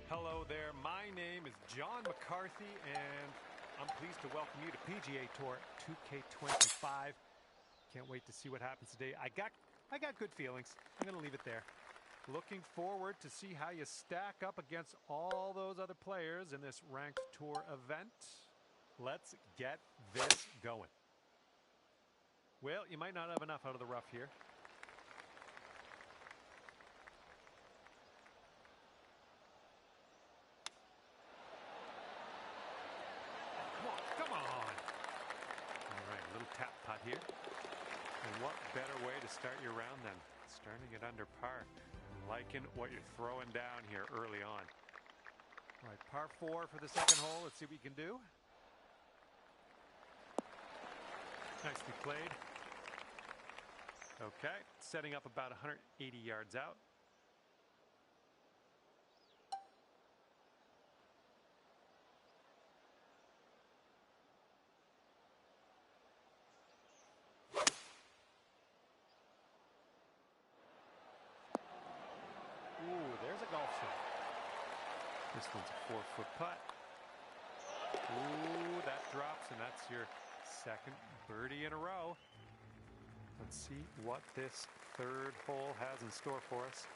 Hello there, my name is John McCarthy and I'm pleased to welcome you to PGA Tour 2K25. Can't wait to see what happens today. I got good feelings. I'm going to leave it there. Looking forward to see how you stack up against all those other players in this ranked tour event. Let's get this going. Well, you might not have enough out of the rough here. Come on. All right, a little tap putt here. And what better way to start your round than starting it under par? Liking what you're throwing down here early on. All right, par 4 for the second hole. Let's see what we can do. Nicely played. Okay, setting up about 180 yards out. Ooh, there's a golf shot. This one's a 4-foot putt. Ooh, that drops, and that's your second birdie in a row. Let's see what this third hole has in store for us.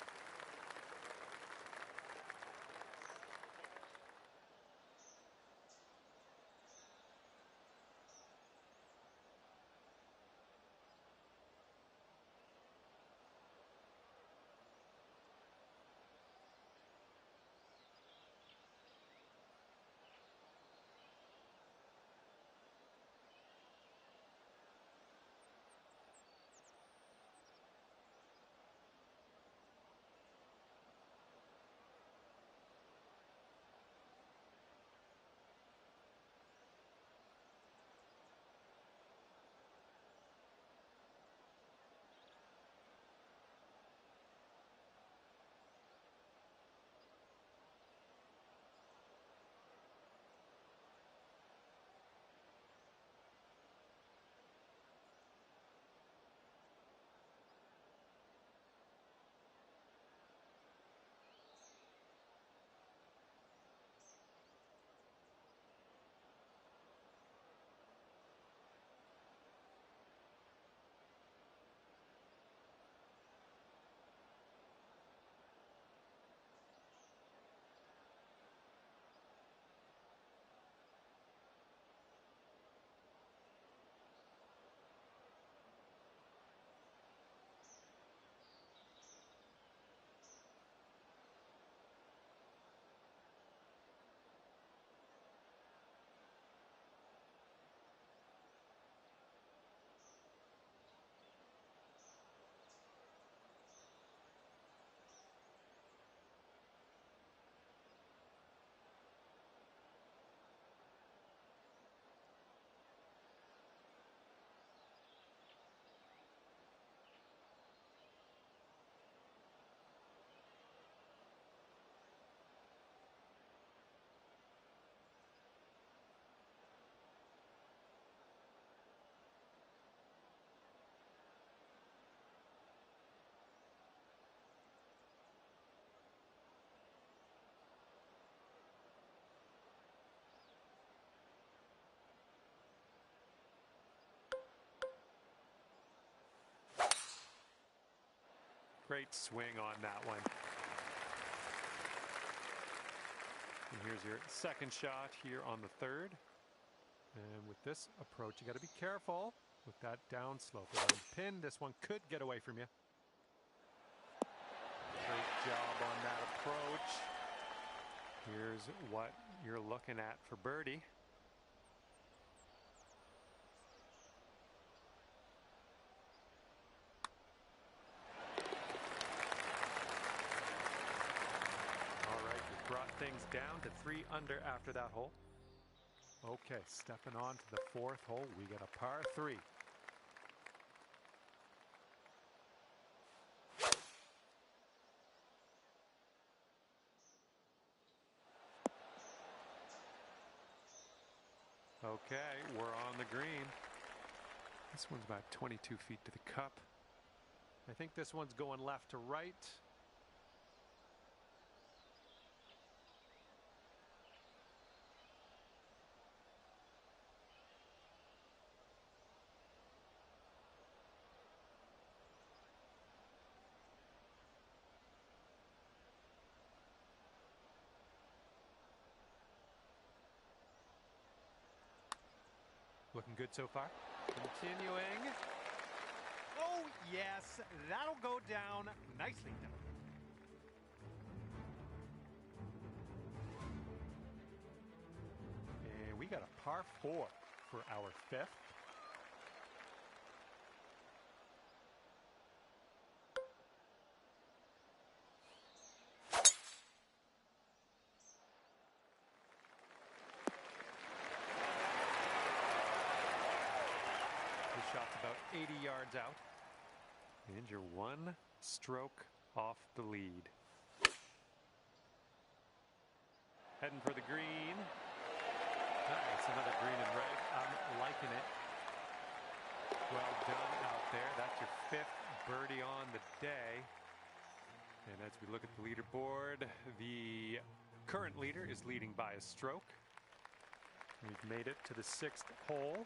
Great swing on that one. And here's your second shot here on the third. And with this approach, you got to be careful with that downslope. Around the pin, this one could get away from you. Great job on that approach. Here's what you're looking at for birdie. Brought things down to 3 under after that hole. Okay, stepping on to the fourth hole, we got a par 3. Okay, we're on the green. This one's about 22 feet to the cup. I think this one's going left to right. Looking good so far. Continuing. Oh, yes, that'll go down. Nicely done. And we got a par 4 for our 5th. This shot's about 80 yards out. And you're 1 stroke off the lead. Heading for the green. Nice, another green and red. I'm liking it. Well done out there. That's your 5th birdie on the day. And as we look at the leaderboard, the current leader is leading by a stroke. We've made it to the 6th hole.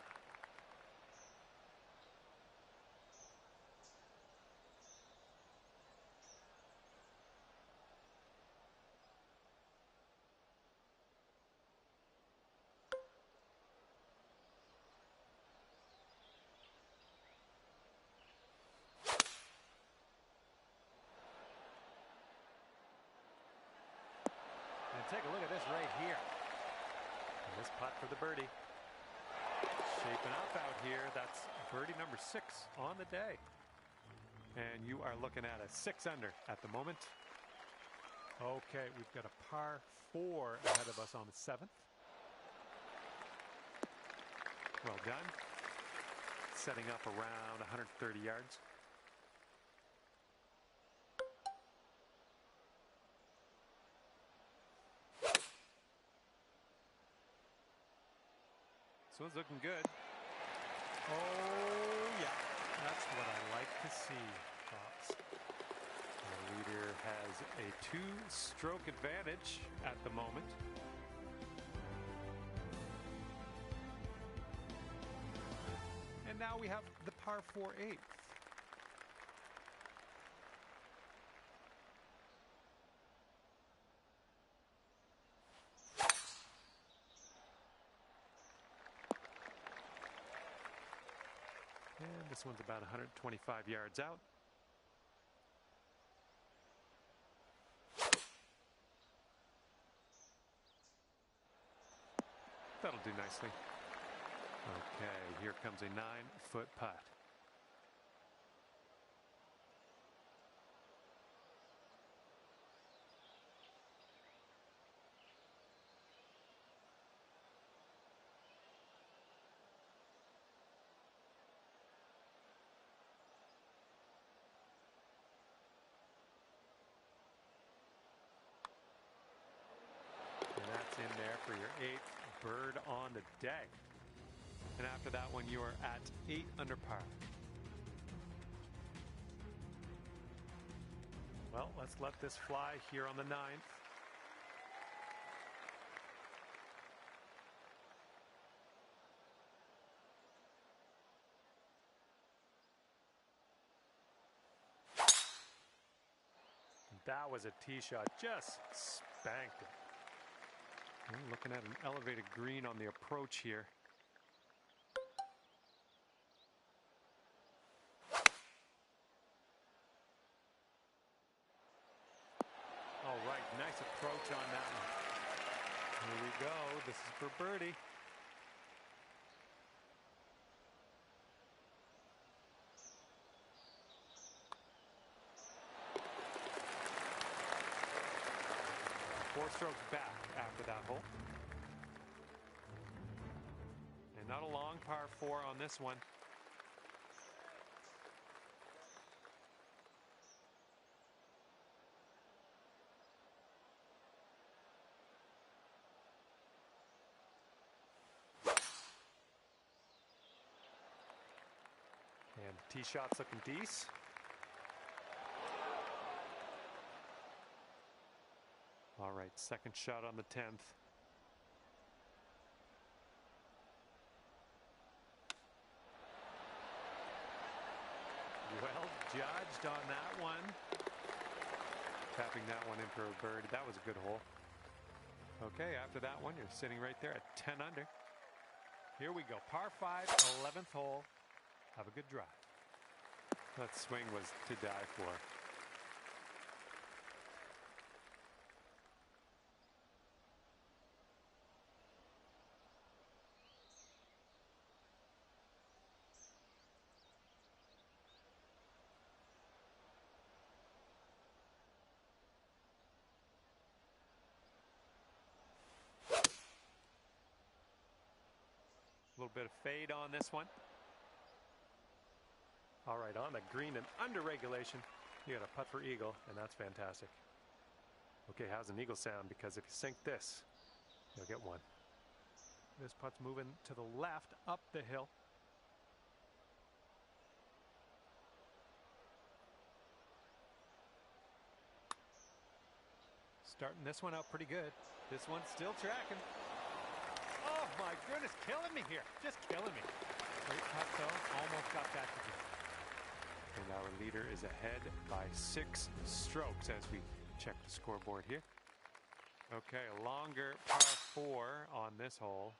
And take a look at this right here. And this putt for the birdie. Shaping up out here. That's birdie number 6 on the day. And you are looking at a 6 under at the moment. Okay, we've got a par 4 ahead of us on the 7th. Well done. Setting up around 130 yards. This one's looking good. Oh, yeah. That's what I like to see, Pops. The leader has a 2-stroke advantage at the moment. And now we have the par 4 8th. And this one's about 125 yards out. That'll do nicely. Okay, here comes a 9-foot putt. And that's in there for your 8th bird on the day. And after that one, you are at 8 under par. Well, let's let this fly here on the 9th. That was a tee shot, just spanked it. We're looking at an elevated green on the approach here. All right, nice approach on that one. Here we go. This is for birdie. Four strokes back after that hole. And not a long par 4 on this one. And tee shot's looking decent. All right, second shot on the 10th. Well judged on that one. Tapping that one in for a bird. That was a good hole. Okay, after that one, you're sitting right there at 10 under. Here we go. Par 5, 11th hole. Have a good drive. That swing was to die for. A little bit of fade on this one. All right, on the green and under regulation, you got a putt for eagle, and that's fantastic. Okay, how's an eagle sound? Because if you sink this, you'll get one. This putt's moving to the left, up the hill. Starting this one out pretty good. This one's still tracking. Oh my goodness, killing me here. Just killing me. Great putt though, almost got back to good. And our leader is ahead by 6 strokes as we check the scoreboard here. Okay, a longer par 4 on this hole.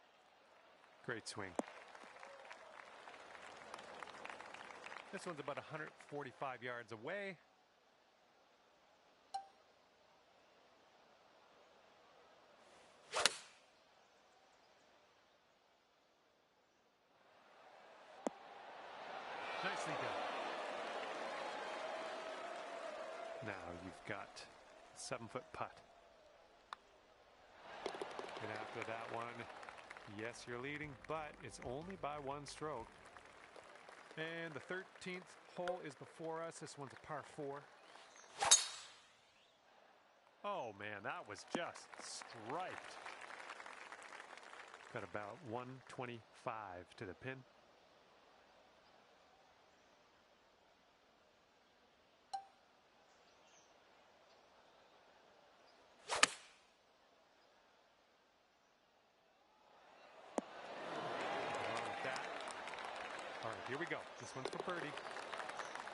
Great swing. This one's about 145 yards away. Nicely done. Now you've got a 7-foot putt. And after that one, yes, you're leading, but it's only by 1 stroke. And the 13th hole is before us. This one's a par 4. Oh man, that was just striped. Got about 125 to the pin. All right, here we go. This one's for birdie.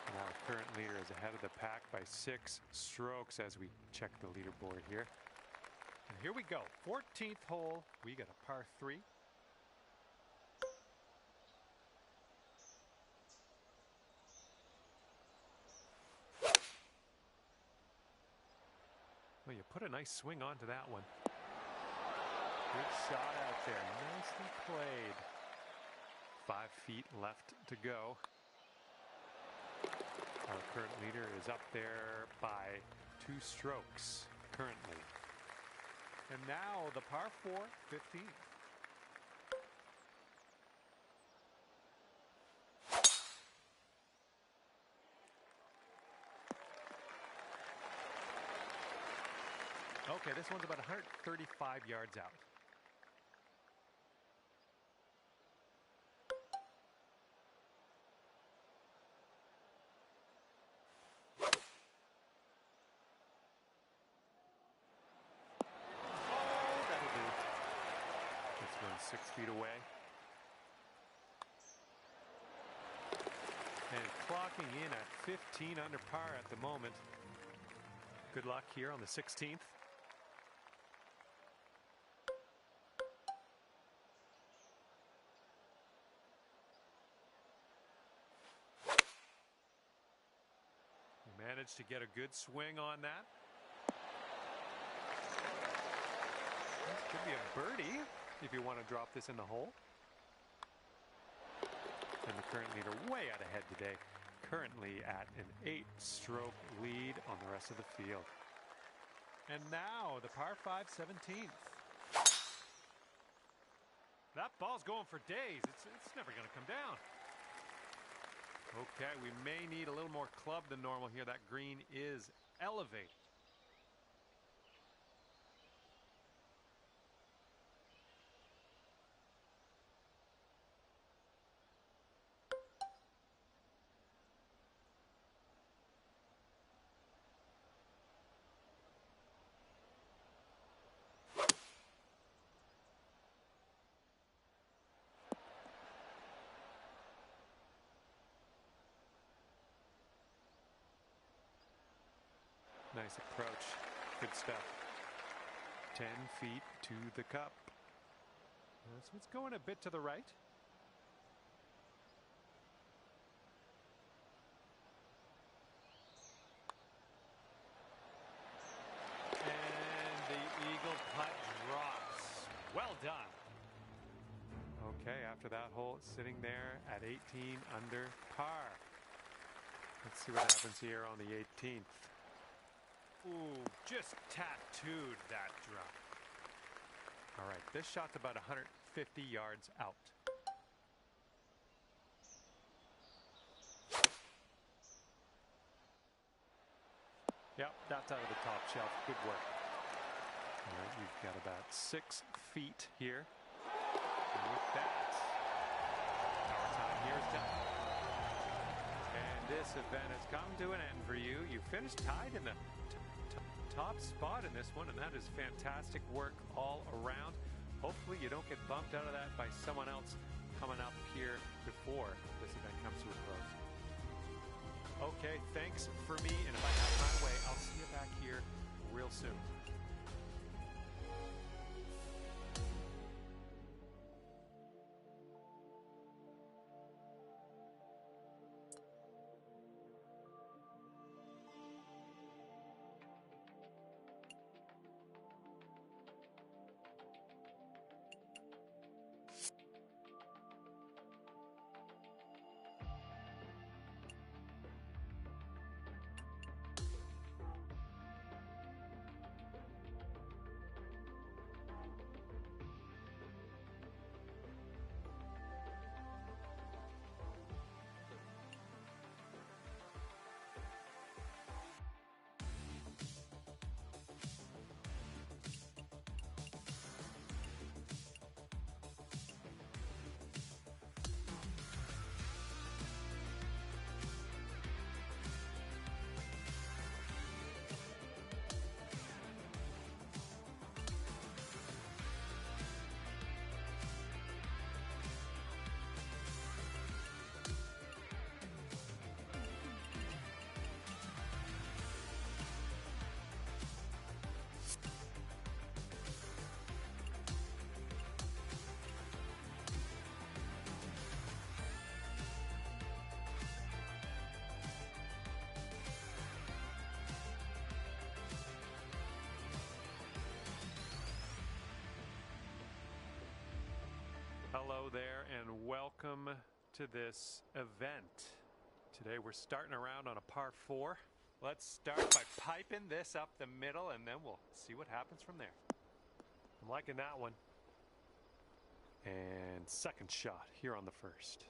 And our current leader is ahead of the pack by 6 strokes as we check the leaderboard here. And here we go. 14th hole. We got a par 3. Well, you put a nice swing onto that one. Good shot out there. Nicely played. 5 feet left to go. Our current leader is up there by 2 strokes currently. And now the par 4, 15th. Okay, this one's about 135 yards out. Oh, that'll do. This one's 6 feet away. And clocking in at 15 under par at the moment. Good luck here on the 16th. Managed to get a good swing on that. This could be a birdie if you want to drop this in the hole. And the current leader way out ahead today. Currently at an 8-stroke lead on the rest of the field. And now the par 5, 17th. That ball's going for days. It's never going to come down. Okay, we may need a little more club than normal here. That green is elevated. Nice approach. Good stuff. 10 feet to the cup. So it's going a bit to the right. And the eagle putt drops. Well done. Okay, after that hole, it's sitting there at 18 under par. Let's see what happens here on the 18th. Ooh, just tattooed that drop. All right, this shot's about 150 yards out. Yep, that's out of the top shelf. Good work. All right, you've got about 6 feet here. And with that, our time here is done. And this event has come to an end for you. You finished tied in the top spot in this one, and that is fantastic work all around. Hopefully you don't get bumped out of that by someone else coming up here before this event comes to a close. Okay, thanks for me, and if I have my way, I'll see you back here real soon. Hello there and welcome to this event. Today we're starting around on a par 4. Let's start by piping this up the middle and then we'll see what happens from there. I'm liking that one. And second shot here on the first.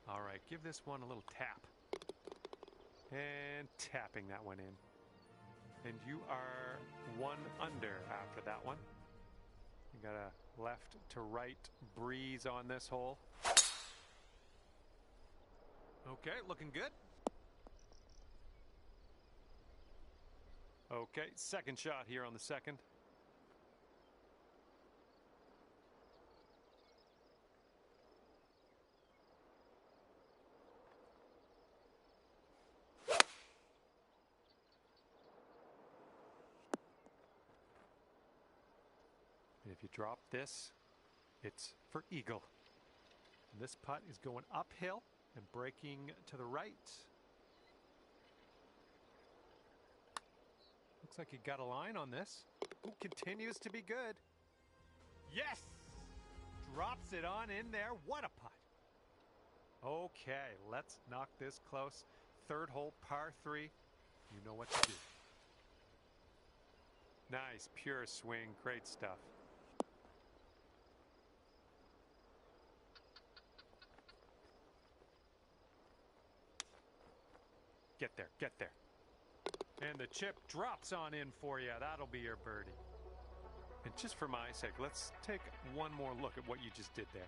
All right, give this one a little tap. And tapping that one in. And you are 1 under after that one. You got a left to right breeze on this hole. Okay, looking good. Okay, second shot here on the second. If you drop this, it's for eagle. And this putt is going uphill and breaking to the right. Looks like you got a line on this. Ooh, continues to be good. Yes! Drops it on in there. What a putt. Okay, let's knock this close. Third hole, par 3. You know what to do. Nice, pure swing. Great stuff. Get there, get there. And the chip drops on in for you. That'll be your birdie. And just for my sake, let's take one more look at what you just did there.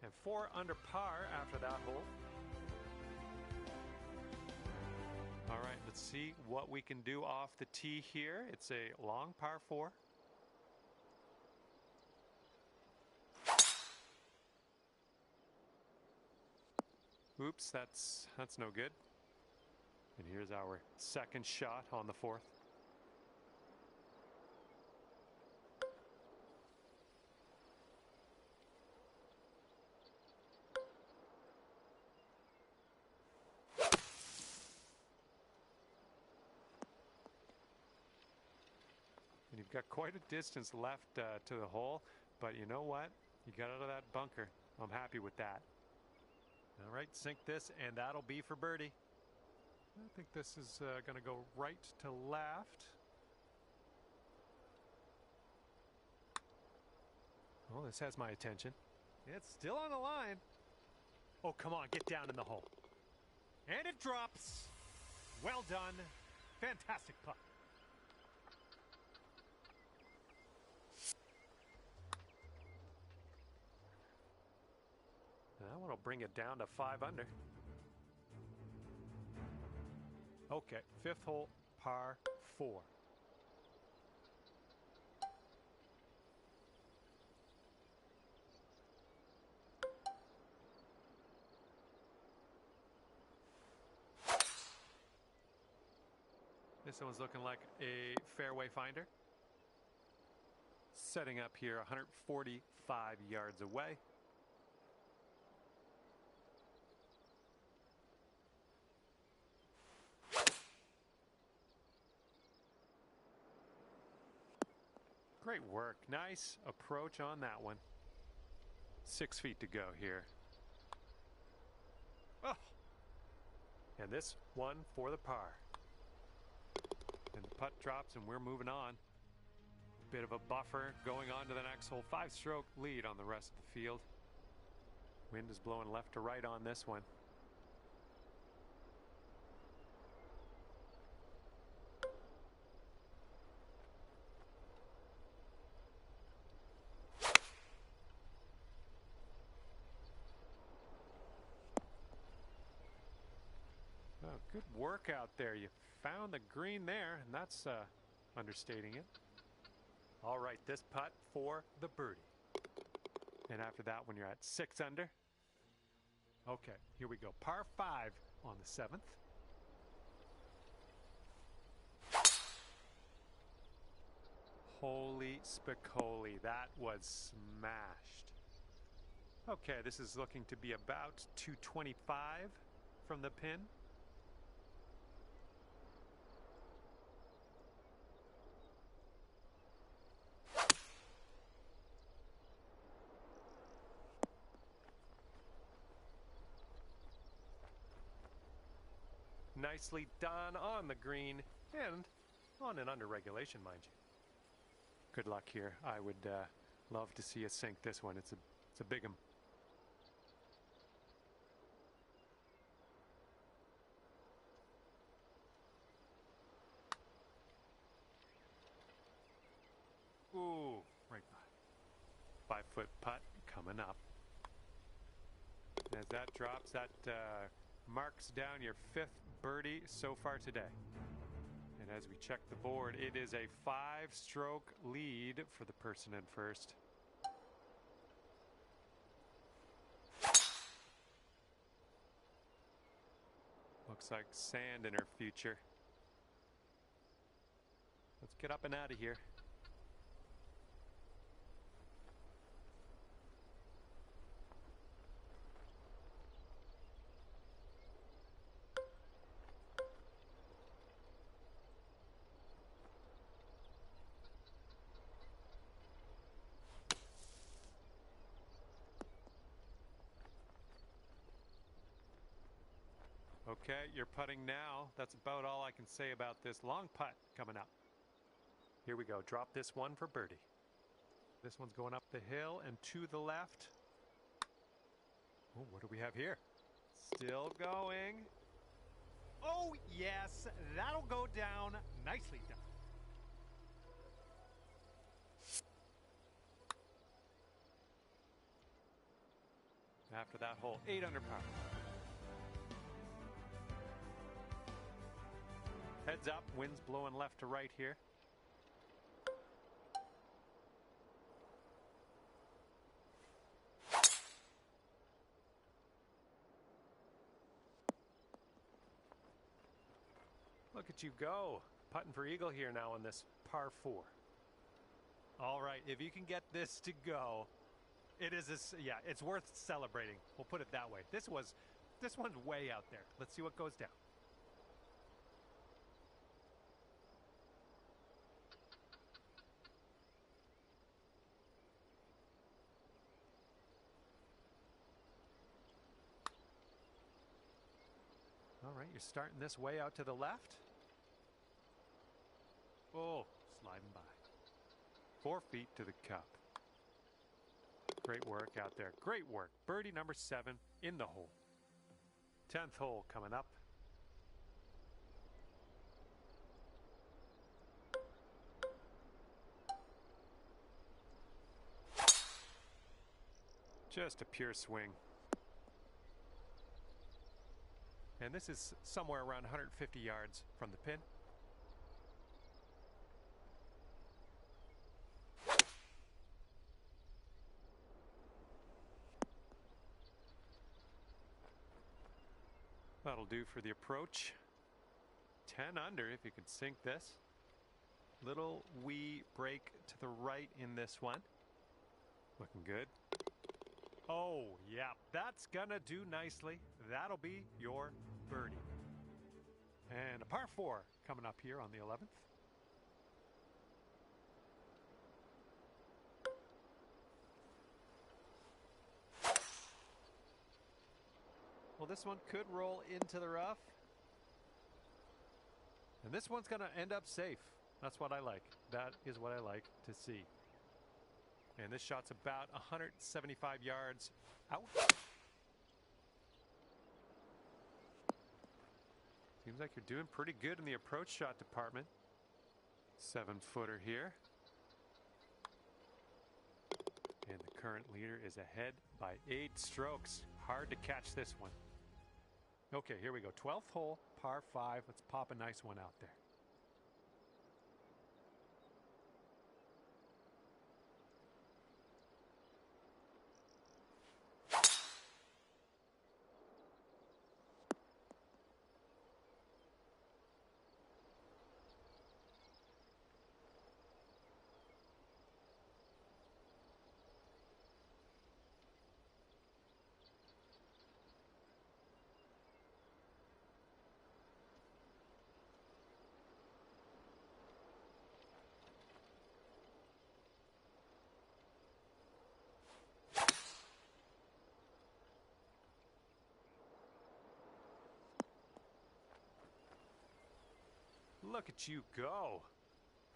And 4 under par after that hole. All right, let's see what we can do off the tee here. It's a long par 4. Oops, that's no good. And here's our second shot on the 4th. And you've got quite a distance left to the hole, but you know what? You got out of that bunker. I'm happy with that. All right, sink this, and that'll be for birdie. I think this is going to go right to left. Oh, this has my attention. It's still on the line. Oh, come on, get down in the hole. And it drops. Well done. Fantastic putt. That one will bring it down to 5 under. Okay, 5th hole, par 4. This one's looking like a fairway finder. Setting up here 145 yards away. Great work. Nice approach on that one. 6 feet to go here. Oh! And this one for the par. And the putt drops and we're moving on. Bit of a buffer going on to the next hole. 5-stroke lead on the rest of the field. Wind is blowing left to right on this one. Oh, good work out there. You found the green there, and that's understating it. All right, this putt for the birdie. And after that one, you're at 6 under. Okay, here we go. Par 5 on the 7th. Holy spicoli, that was smashed. Okay, this is looking to be about 225 from the pin. Nicely done on the green and on an under regulation, mind you. Good luck here. I would love to see us sink this one. It's a big one. Ooh, right by. 5-foot putt coming up. As that drops, that marks down your 5th birdie so far today. And as we check the board, it is a 5-stroke lead for the person in first. Looks like sand in her future. Let's get up and out of here. Okay, you're putting now. That's about all I can say about this long putt coming up. Here we go. Drop this one for birdie. This one's going up the hill and to the left. Oh, what do we have here? Still going. Oh, yes. That'll go down. Nicely done. After that hole, 8 under par. Heads up, wind's blowing left to right here. Look at you go. Putting for eagle here now on this par 4. All right, if you can get this to go, yeah, it's worth celebrating. We'll put it that way. This one's way out there. Let's see what goes down. All right, you're starting this way out to the left. Oh, sliding by. 4 feet to the cup. Great work out there. Great work. Birdie number 7 in the hole. 10th hole coming up. Just a pure swing. And this is somewhere around 150 yards from the pin. That'll do for the approach. 10 under if you can sink this. Little wee break to the right in this one. Looking good. Oh, yeah, that's gonna do nicely. That'll be your birdie. And a par 4 coming up here on the 11th. Well, this one could roll into the rough. And this one's going to end up safe. That's what I like. That is what I like to see. And this shot's about 175 yards out. Seems like you're doing pretty good in the approach shot department. 7-footer here. And the current leader is ahead by 8 strokes. Hard to catch this one. Okay, here we go. 12th hole, par 5. Let's pop a nice one out there. Look at you go.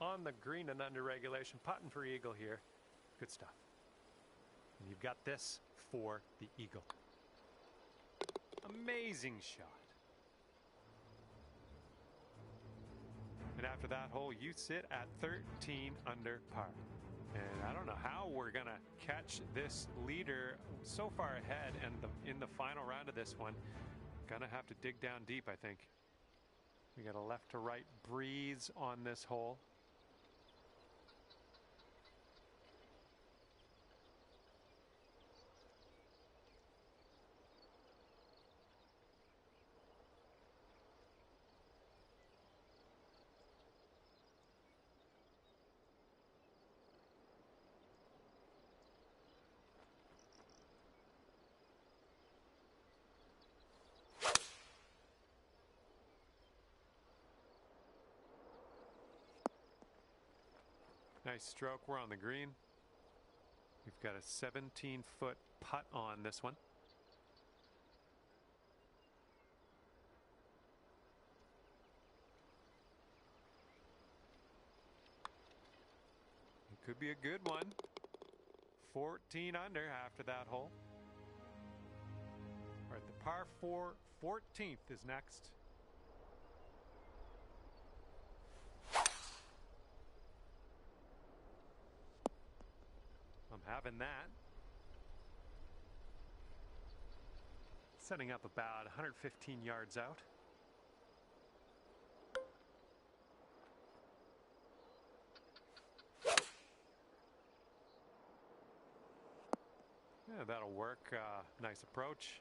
On the green and under regulation, putting for eagle here. Good stuff. And you've got this for the eagle. Amazing shot. And after that hole, you sit at 13 under par. And I don't know how we're going to catch this leader so far ahead and in the final round of this one. Gonna have to dig down deep, I think. We got a left to right breeze on this hole. Nice stroke. We're on the green. We've got a 17-foot putt on this one. It could be a good one. 14 under after that hole. All right, the par 4 14th is next. I'm having that. Setting up about 115 yards out. Yeah, that'll work. Nice approach.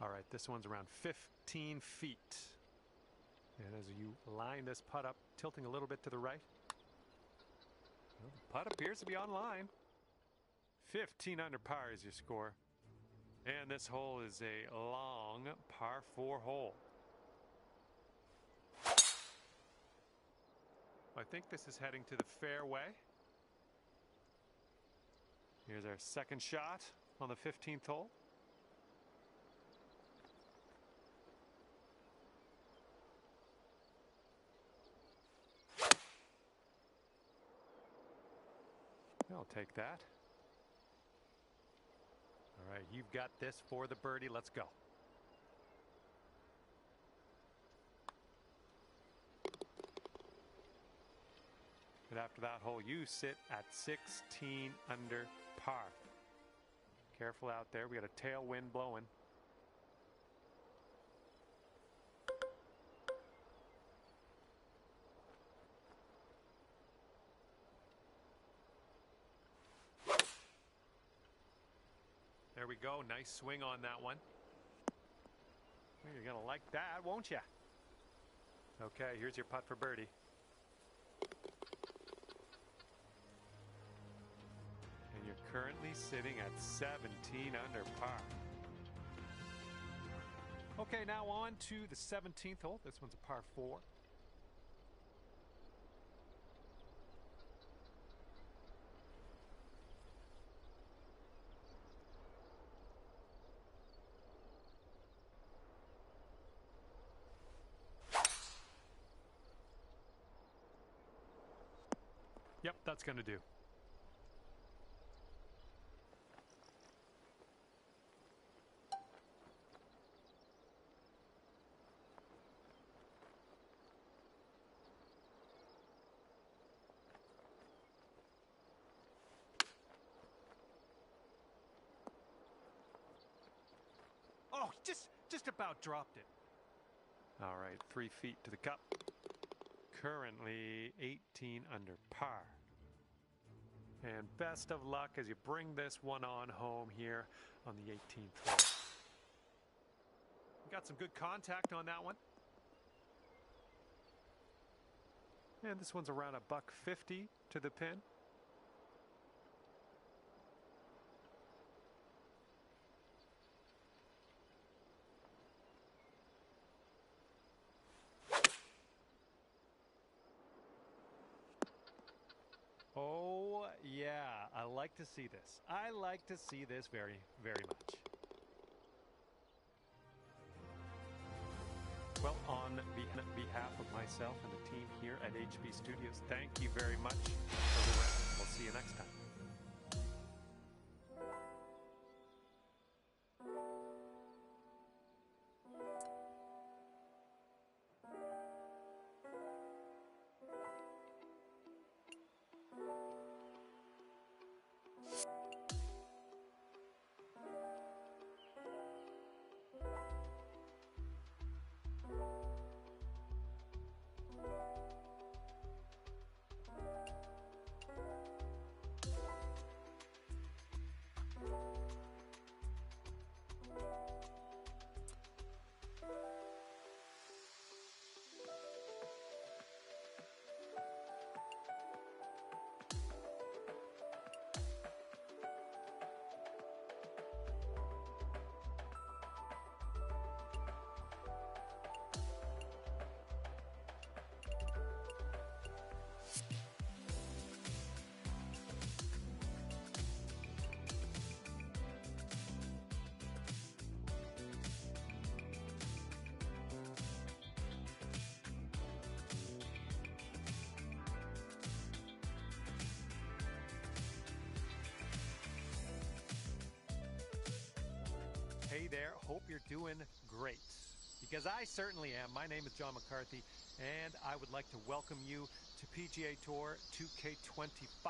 All right, this one's around 15 feet. And as you line this putt up, tilting a little bit to the right. Well, the putt appears to be on line. 15 under par is your score. And this hole is a long par 4 hole. I think this is heading to the fairway. Here's our second shot on the 15th hole. I'll take that. All right, you've got this for the birdie. Let's go. And after that hole, you sit at 16 under par. Careful out there. We got a tailwind blowing. There we go. Nice swing on that one. Well, you're going to like that, won't you? Okay, here's your putt for birdie. And you're currently sitting at 17 under par. Okay, now on to the 17th hole. This one's a par 4. Yep, that's going to do. Oh, just about dropped it. All right, 3 feet to the cup. Currently 18 under par. And best of luck as you bring this one on home here on the 18th hole. Got some good contact on that one. And this one's around $150 to the pin. Oh, yeah, I like to see this. I like to see this very, very much. Well, on behalf of myself and the team here at HB Studios, thank you very much for the win. We'll see you next time. Hey there, hope you're doing great, because I certainly am. My name is John McCarthy, and I would like to welcome you to PGA Tour 2K25.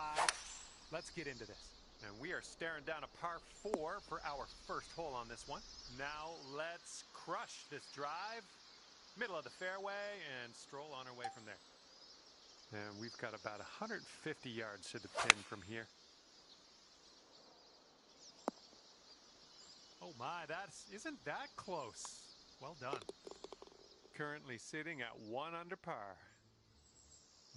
Let's get into this. And we are staring down a par 4 for our first hole on this one. Now let's crush this drive, middle of the fairway, and stroll on our way from there. And we've got about 150 yards to the pin from here. My, isn't that close? Well done. Currently sitting at 1 under par.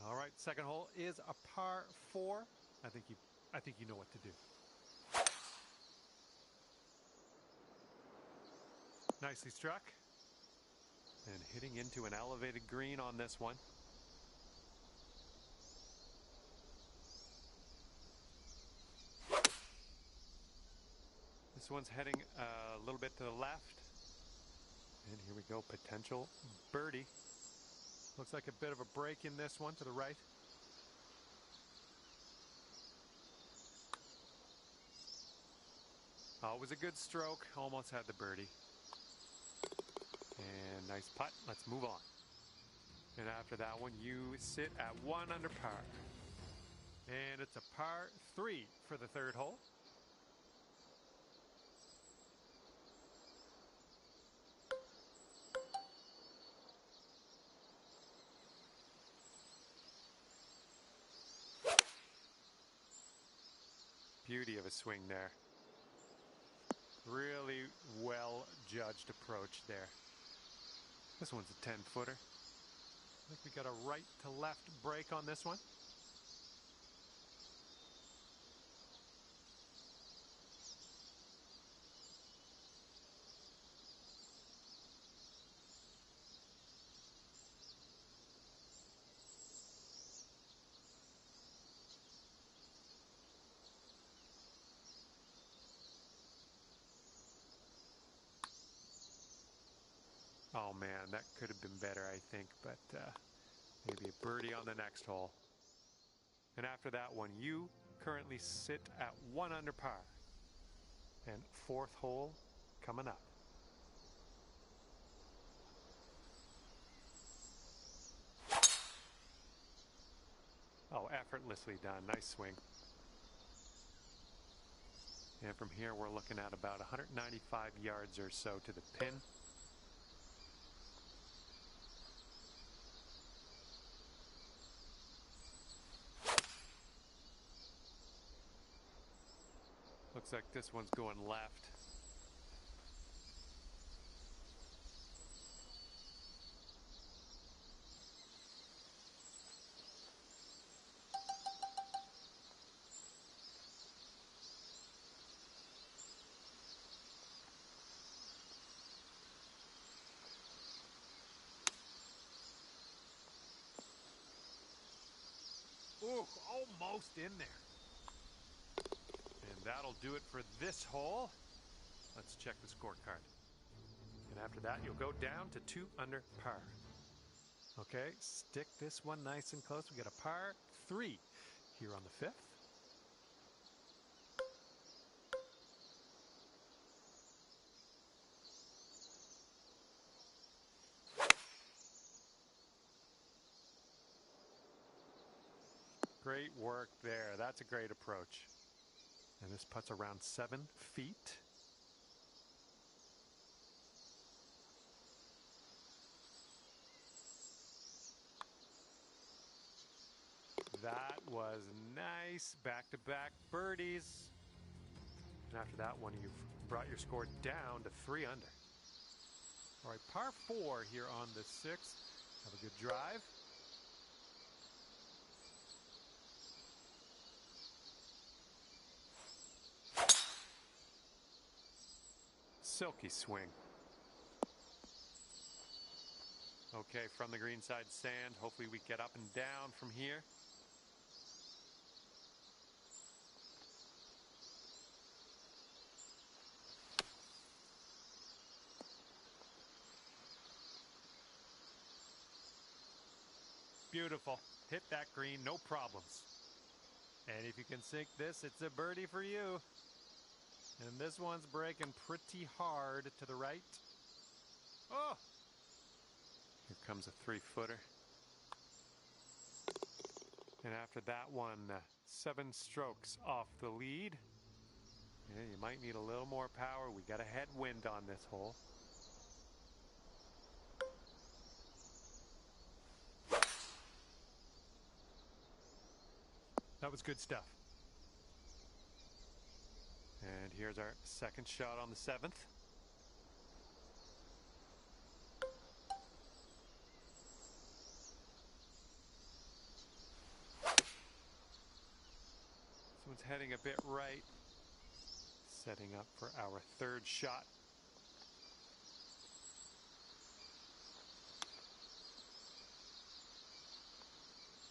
All right, second hole is a par 4. I think you know what to do. Nicely struck. And hitting into an elevated green on this one. This one's heading a little bit to the left. And here we go, potential birdie. Looks like a bit of a break in this one to the right. Always a good stroke, almost had the birdie. And nice putt, let's move on. And after that one, you sit at 1 under par. And it's a par 3 for the third hole. Beauty of a swing there. Really well judged approach there. This one's a 10-footer. I think we got a right to left break on this one. Oh man, that could have been better, I think, but maybe a birdie on the next hole. And after that one, you currently sit at 1 under par. And fourth hole coming up. Oh, effortlessly done. Nice swing. And from here, we're looking at about 195 yards or so to the pin. Looks like this one's going left. Ooh, almost in there. And that'll do it for this hole. Let's check the scorecard. And after that, you'll go down to 2 under par. Okay, stick this one nice and close. We got a par 3 here on the 5th. Great work there. That's a great approach. And this putt's around 7 feet. That was nice. Back-to-back birdies. And after that one, you've brought your score down to 3 under. All right, par 4 here on the 6th. Have a good drive. Silky swing. Okay, from the greenside sand, hopefully we get up and down from here. Beautiful. Hit that green, no problems. And if you can sink this, it's a birdie for you. And this one's breaking pretty hard to the right. Oh! Here comes a 3-footer. And after that one, 7 strokes off the lead. Yeah, you might need a little more power. We got a headwind on this hole. That was good stuff. And here's our second shot on the 7th. This one's heading a bit right. Setting up for our third shot.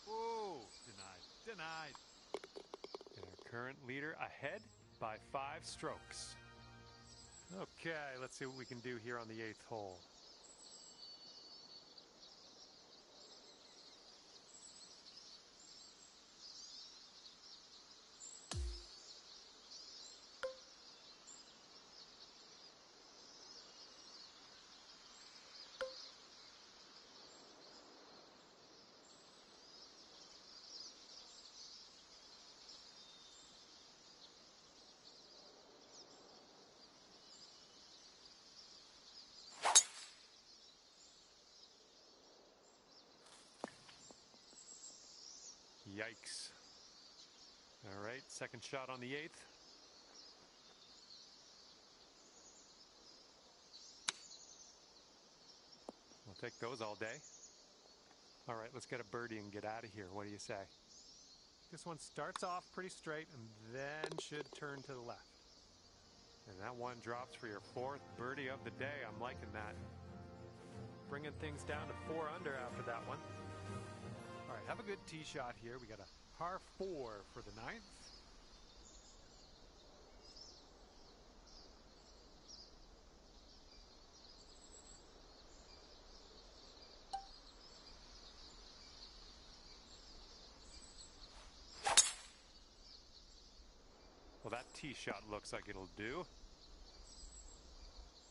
Whoa, denied. And our current leader ahead by 5 strokes. Okay, let's see what we can do here on the 8th hole. Yikes. All right, second shot on the 8th. We'll take those all day. All right, let's get a birdie and get out of here. What do you say? This one starts off pretty straight and then should turn to the left. And that one drops for your 4th birdie of the day. I'm liking that. Bringing things down to 4 under after that one. All right, have a good tee shot here. We got a par 4 for the 9th. Well, that tee shot looks like it'll do.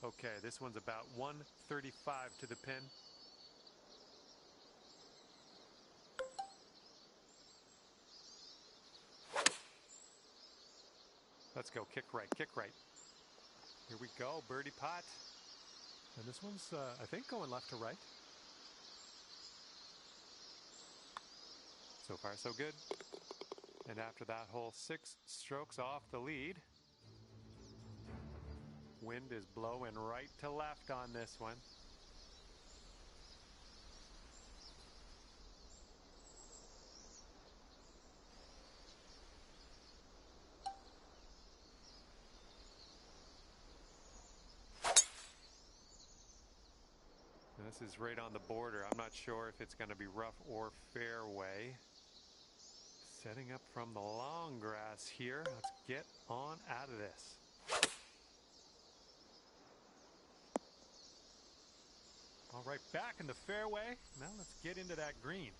Okay, this one's about 135 to the pin. Let's go, kick right, kick right. Here we go, birdie putt. And this one's, I think, going left to right. So far, so good. And after that hole, 6 strokes off the lead. Wind is blowing right to left on this one. This is right on the border. I'm not sure if it's going to be rough or fairway. Setting up from the long grass here. Let's get on out of this. All right, back in the fairway. Now let's get into that green.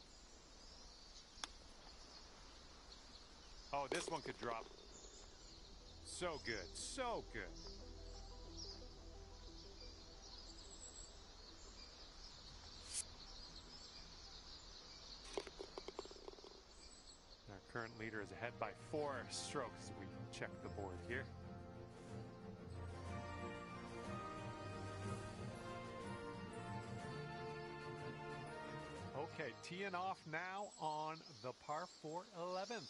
Oh, this one could drop. So good, so good. Our current leader is ahead by 4 strokes as we check the board here. Okay, teeing off now on the par 4 11th.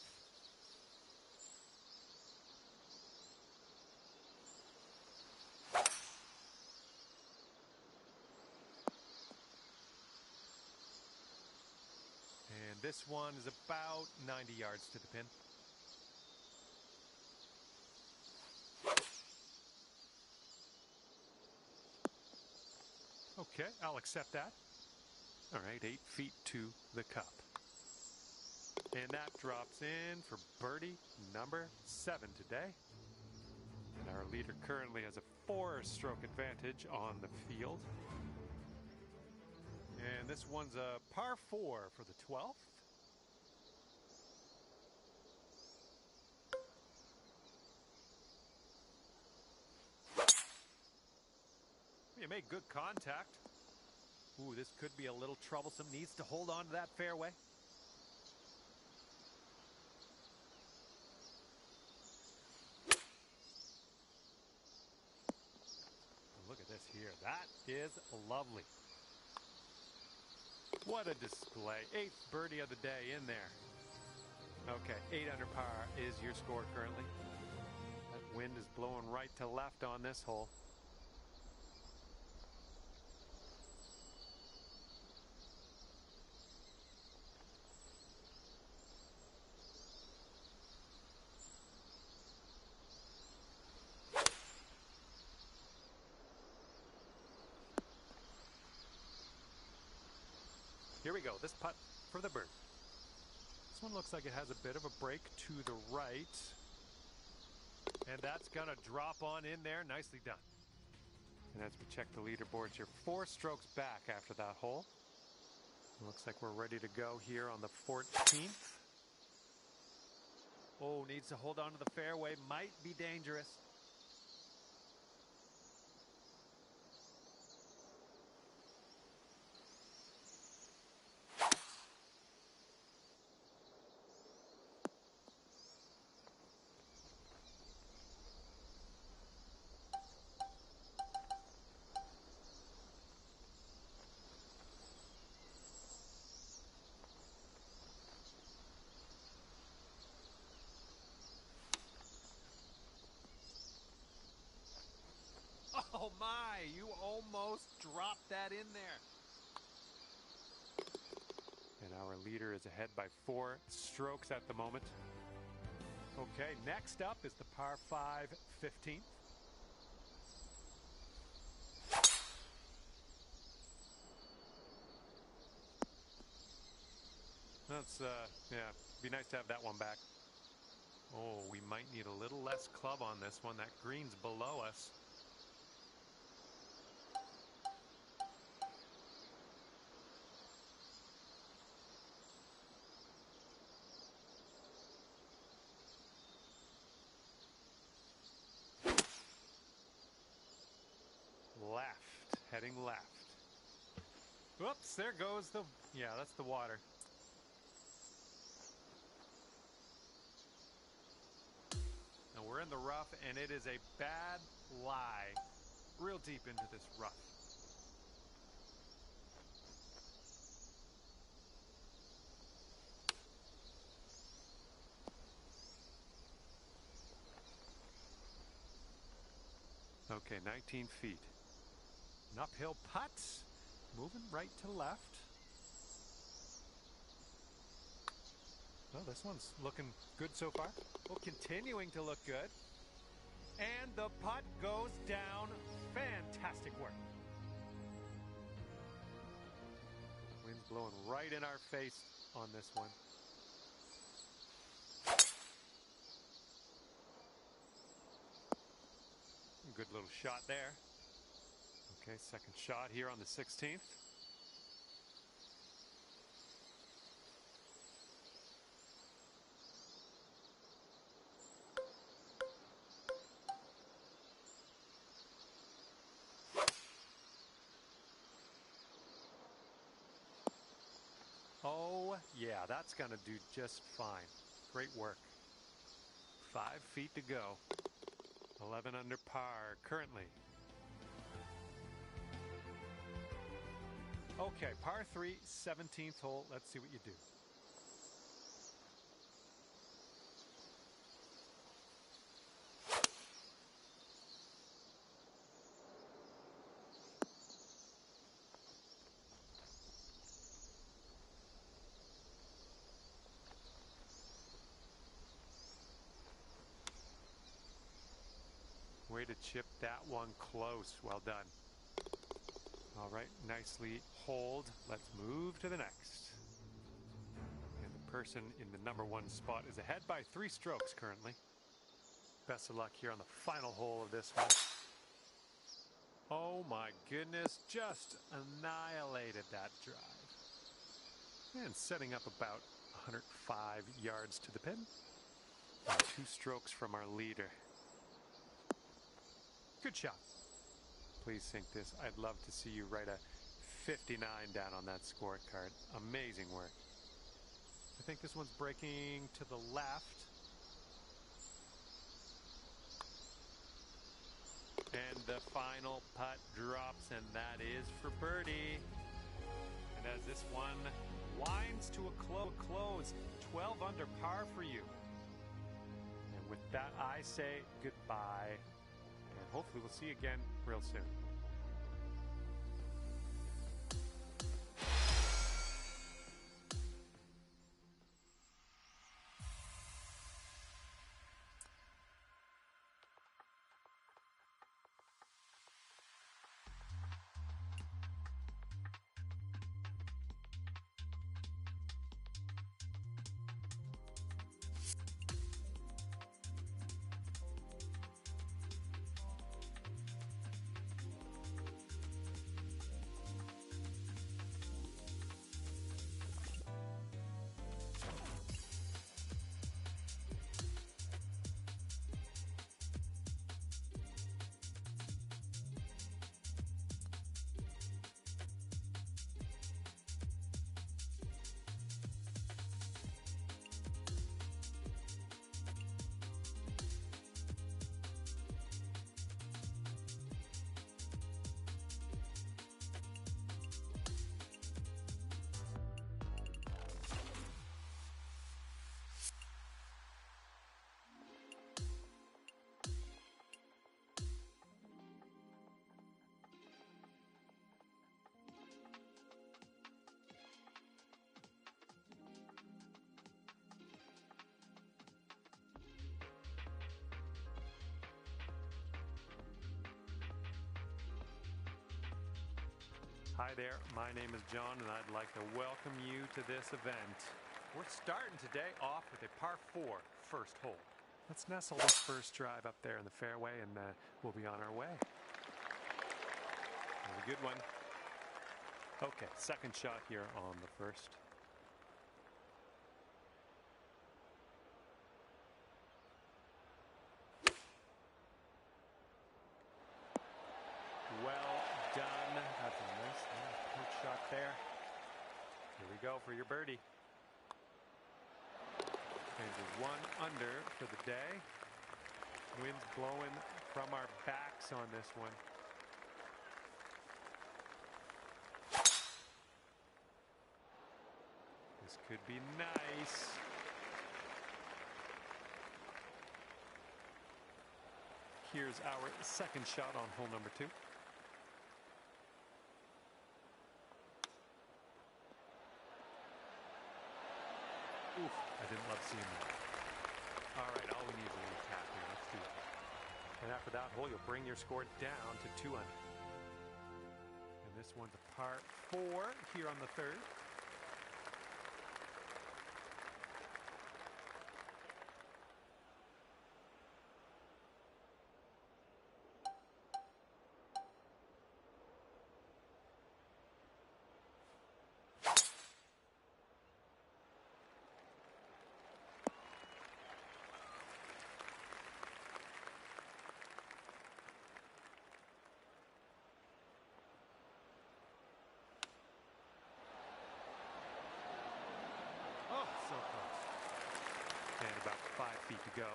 And this one is about 90 yards to the pin. Okay, I'll accept that. All right, 8 feet to the cup. And that drops in for birdie number 7 today. And our leader currently has a 4-stroke advantage on the field. And this one's a par 4 for the 12th. You made good contact. Ooh, this could be a little troublesome. Needs to hold on to that fairway. Look at this here. That is lovely. What a display. 8th birdie of the day in there. Okay, 8 under par is your score currently. That Wind is blowing right to left on this hole. Here we go, this putt for the bird. This one looks like it has a bit of a break to the right. And that's gonna drop on in there, nicely done. And as we check the leaderboards, you're 4 strokes back after that hole. Looks like we're ready to go here on the 14th. Oh, needs to hold on to the fairway, might be dangerous. Oh my, you almost dropped that in there. And our leader is ahead by 4 strokes at the moment. Okay, next up is the par 5 15th. That's, yeah, be nice to have that one back. Oh, we might need a little less club on this one. That green's below us. Left, heading left. Whoops, there goes the, yeah, that's the water. Now we're in the rough, and it is a bad lie. Real deep into this rough. Okay, 19 feet. An uphill putt. Moving right to left. Oh, this one's looking good so far. Well, continuing to look good. And the putt goes down. Fantastic work. Wind's blowing right in our face on this one. Good little shot there. Okay, second shot here on the 16th. Oh, yeah, that's going to do just fine. Great work. 5 feet to go. 11 under par currently. Okay, par 3, 17th hole. Let's see what you do. Way to chip that one close. Well done. All right, nicely hold. Let's move to the next. And the person in the number 1 spot is ahead by 3 strokes currently. Best of luck here on the final hole of this one. Oh my goodness, just annihilated that drive. And setting up about 105 yards to the pin. And 2 strokes from our leader. Good shot. Please sink this. I'd love to see you write a 59 down on that scorecard. Amazing work. I think this one's breaking to the left. And the final putt drops, and that is for birdie. And as this one winds to a close, 12 under par for you. And with that, I say goodbye, and hopefully we'll see you again real soon. Hi there, my name is John, and I'd like to welcome you to this event. We're starting today off with a par 4 first hole. Let's nestle this first drive up there in the fairway, and we'll be on our way. There's a good one. Okay, second shot here on the first. Well done. That's a nice punch shot there. Here we go for your birdie. And you're 1 under for the day. Wind's blowing from our backs on this one. This could be nice. Here's our second shot on hole number 2. Oof, I didn't love seeing that. All right, all we need is a little tap here. Let's do it. And after that hole, you'll bring your score down to 2 under. And this one's a par 4 here on the third. So close. And about 5 feet to go.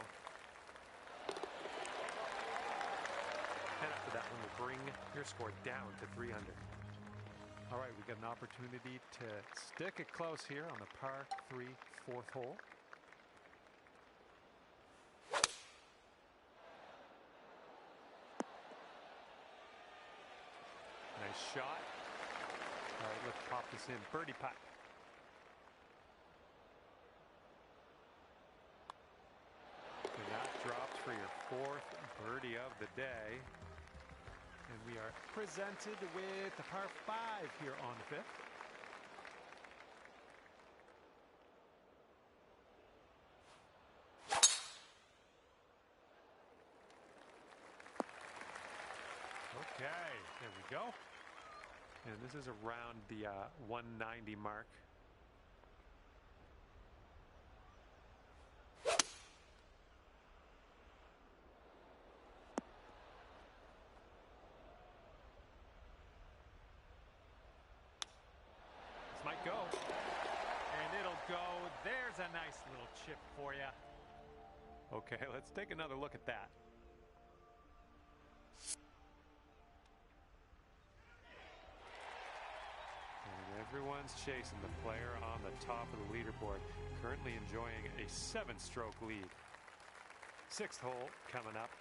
And after that one, we'll bring your score down to 3 under. All right, we got an opportunity to stick it close here on the par 3 fourth hole. Nice shot. All right, let's pop this in. Birdie putt. And that drops for your 4th birdie of the day. And we are presented with the par 5 here on the 5th. Okay, there we go. And this is around the 190 mark. Might go, and it'll go. There's a nice little chip for you. Okay, let's take another look at that. And everyone's chasing the player on the top of the leaderboard, currently enjoying a 7-stroke lead. Sixth hole coming up.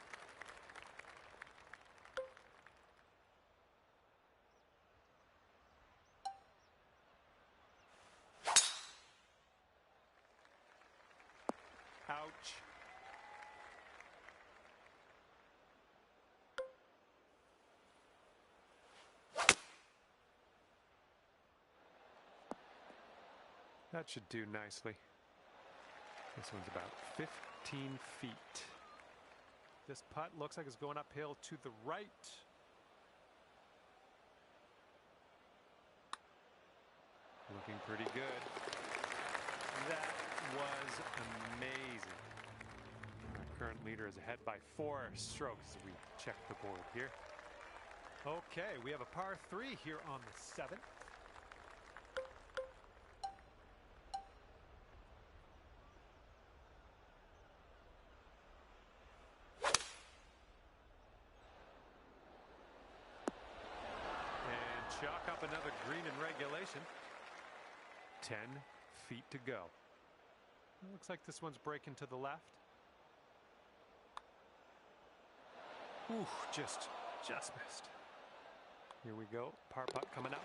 Ouch. That should do nicely. This one's about 15 feet. This putt looks like it's going uphill to the right. Looking pretty good. That was amazing. Our current leader is ahead by 4 strokes as we check the board here. Okay, we have a par 3 here on the 7th. Chalk up another green in regulation. 10 feet to go. It looks like this one's breaking to the left. Ooh, just missed. Here we go. Par putt coming up.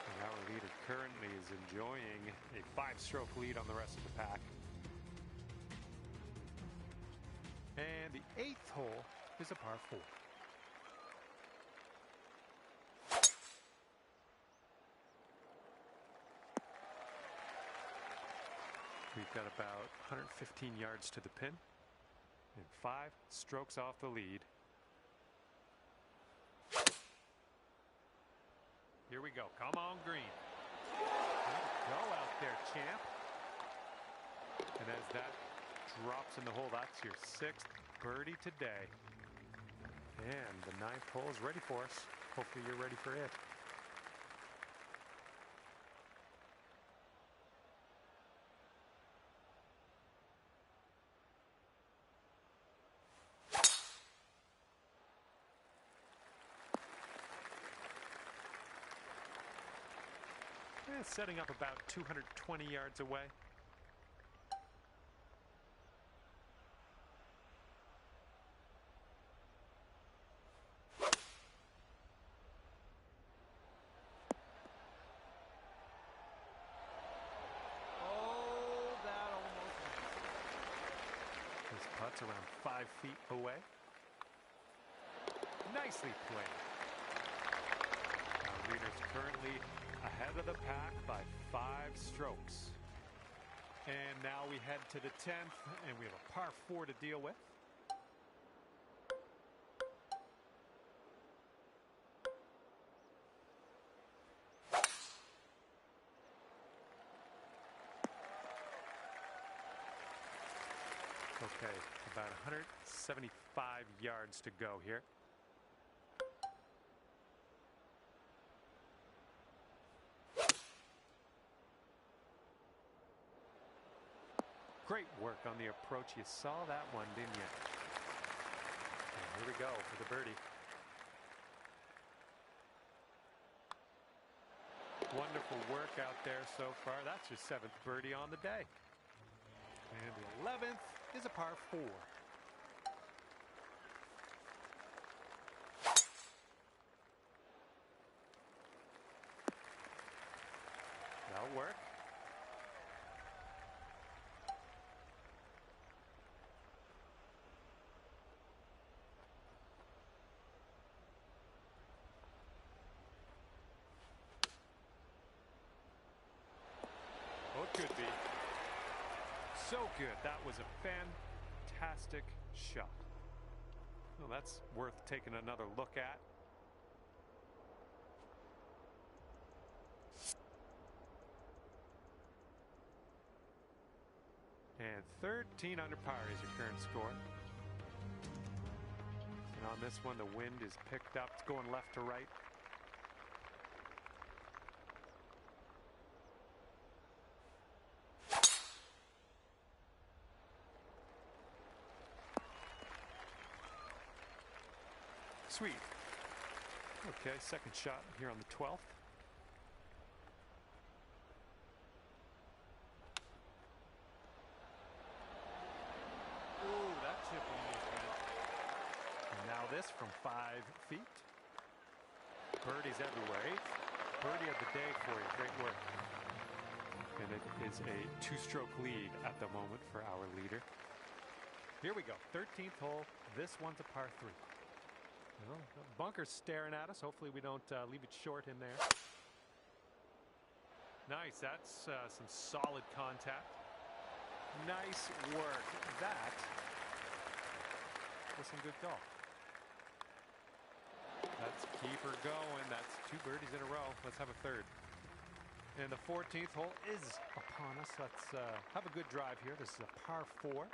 And our leader currently is enjoying a 5-stroke lead on the rest of the pack. And the 8th hole is a par 4. We've got about 115 yards to the pin and 5 strokes off the lead. Here we go. Come on, green. Go out there, champ. And as that drops in the hole, that's your 6th birdie today. And the 9th hole is ready for us. Hopefully you're ready for it. Setting up about 220 yards away. Oh, that almost. This putt's around 5 feet away. Nicely played. Our leader's currently ahead of the pack by 5 strokes. And now we head to the 10th, and we have a par 4 to deal with. Okay, about 175 yards to go here. Great work on the approach. You saw that one, didn't you? And here we go for the birdie. Wonderful work out there so far. That's your 7th birdie on the day. And the 11th is a par 4. That'll work. Could be. So good. That was a fantastic shot. Well, that's worth taking another look at. And 13 under par is your current score. And on this one, the wind is picked up. It's going left to right. Sweet. Okay, second shot here on the 12th. Ooh, that this from 5 feet. Birdies everywhere. 8th birdie of the day for you. Great work. And it is a 2-stroke lead at the moment for our leader. Here we go. 13th hole. This one's a par 3. Well, the bunker's staring at us. Hopefully we don't leave it short in there. Nice. That's some solid contact. Nice work. That was some good golf. Let's keep her going. That's 2 birdies in a row. Let's have a third. And the 14th hole is upon us. Let's have a good drive here. This is a par 4.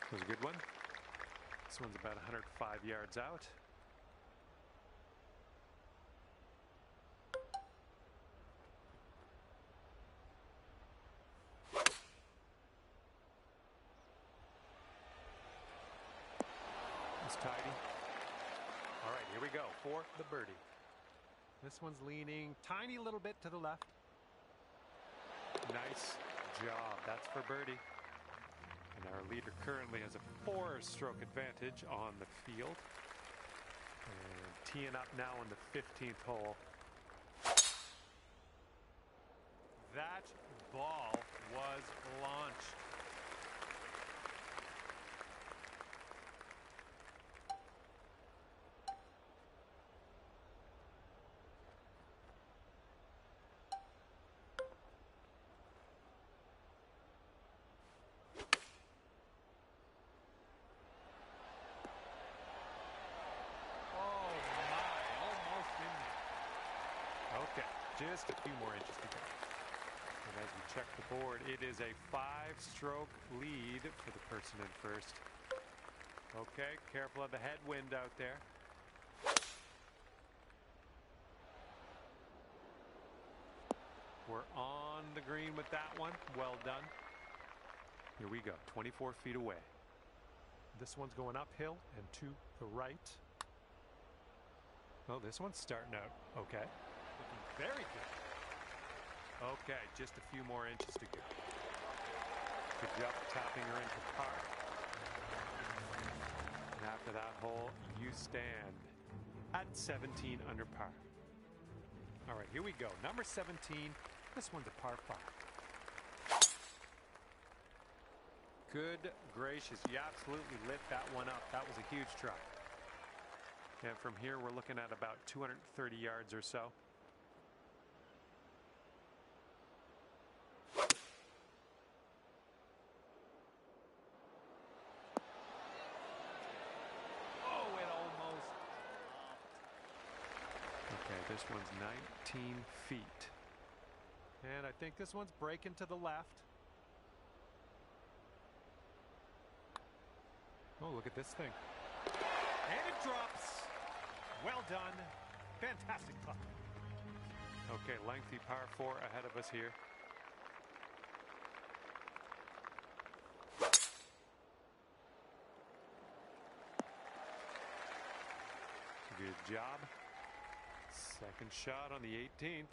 That was a good one. This one's about 105 yards out. It's tidy. All right, here we go for the birdie. This one's leaning tiny little bit to the left. Nice job. That's for birdie. And our leader currently has a 4-stroke advantage on the field. And teeing up now on the 15th hole. That ball was launched. Just a few more inches to go. And as we check the board, it is a 5-stroke lead for the person in first. Okay, careful of the headwind out there. We're on the green with that one. Well done. Here we go, 24 feet away. This one's going uphill and to the right. Oh, this one's starting out okay. Very good. Okay, just a few more inches to go. Good job tapping her into par. And after that hole, you stand at 17 under par. All right, here we go. Number 17. This one's a par 5. Good gracious, you absolutely lit that one up. That was a huge try. And from here, we're looking at about 230 yards or so. This one's 19 feet. And I think this one's breaking to the left. Oh, look at this thing. And it drops. Well done. Fantastic putt. Okay, lengthy par 4 ahead of us here. Good job. Second shot on the 18th.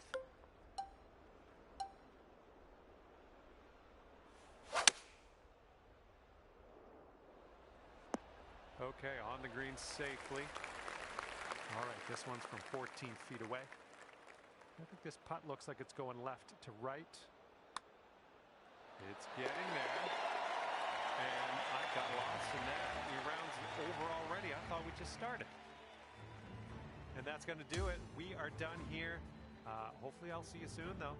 Okay, on the green safely. All right, this one's from 14 feet away. I think this putt looks like it's going left to right. It's getting there. And I got lost in that. We rounds over already. I thought we just started. And that's going to do it. We are done here. Hopefully I'll see you soon, though.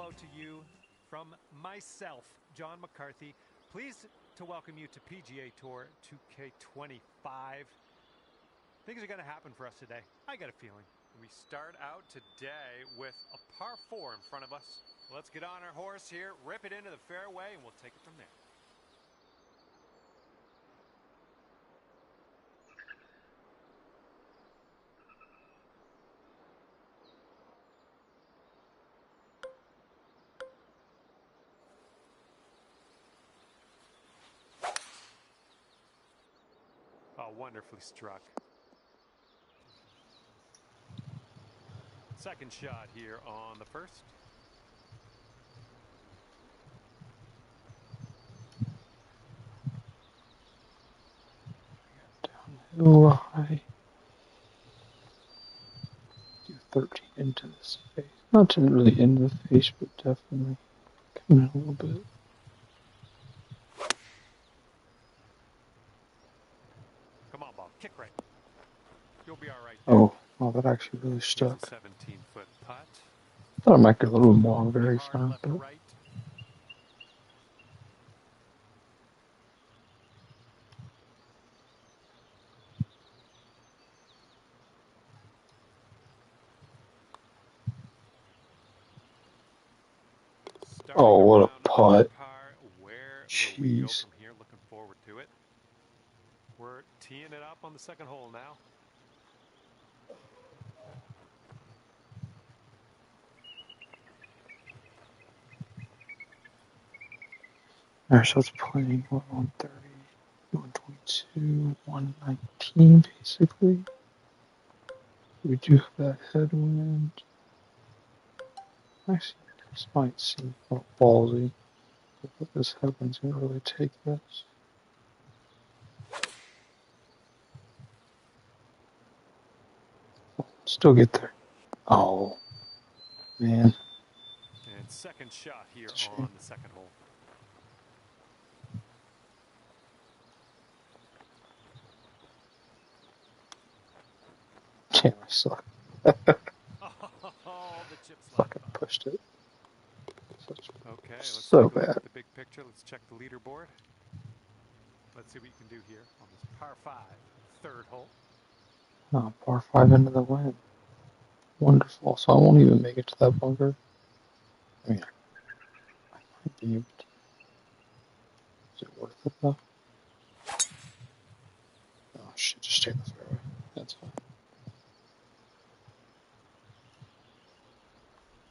hello to you from myself, John McCarthy. Pleased to welcome you to PGA Tour 2K25. Things are going to happen for us today. I got a feeling. We start out today with a par 4 in front of us. Let's get on our horse here, rip it into the fairway, and we'll take it from there. Oh, wonderfully struck. Second shot here on the first. Downhill high. Do 13 into this face. Not really into the face, but definitely coming in a little bit. Come on, ball. Kick right. You'll be all right there. Oh, well, that actually really stuck. 17-foot putt. Thought it might get a little more very far, but right. oh, what a putt. Where Jeez. will we go from here? Looking forward to it. We're teeing it up on the second hole now. Alright, so it's playing, what, 130, 122, 119, basically. We do have that headwind. Actually, this might seem a little ballsy, but this headwind's going to really take this. Still get there. Oh, man. And second shot here Shame. on the second hole. Damn, I suck. Oh, the chip slide. Fucking pushed it. Okay, let's so take a look bad. at the big picture. Let's check the leaderboard. Let's see what you can do here on this par 5, third hole. Oh, par 5 into the wind. Wonderful. So I won't even make it to that bunker. I mean, I might be able to. Is it worth it though? Oh shit, just stay in the fairway. That's fine.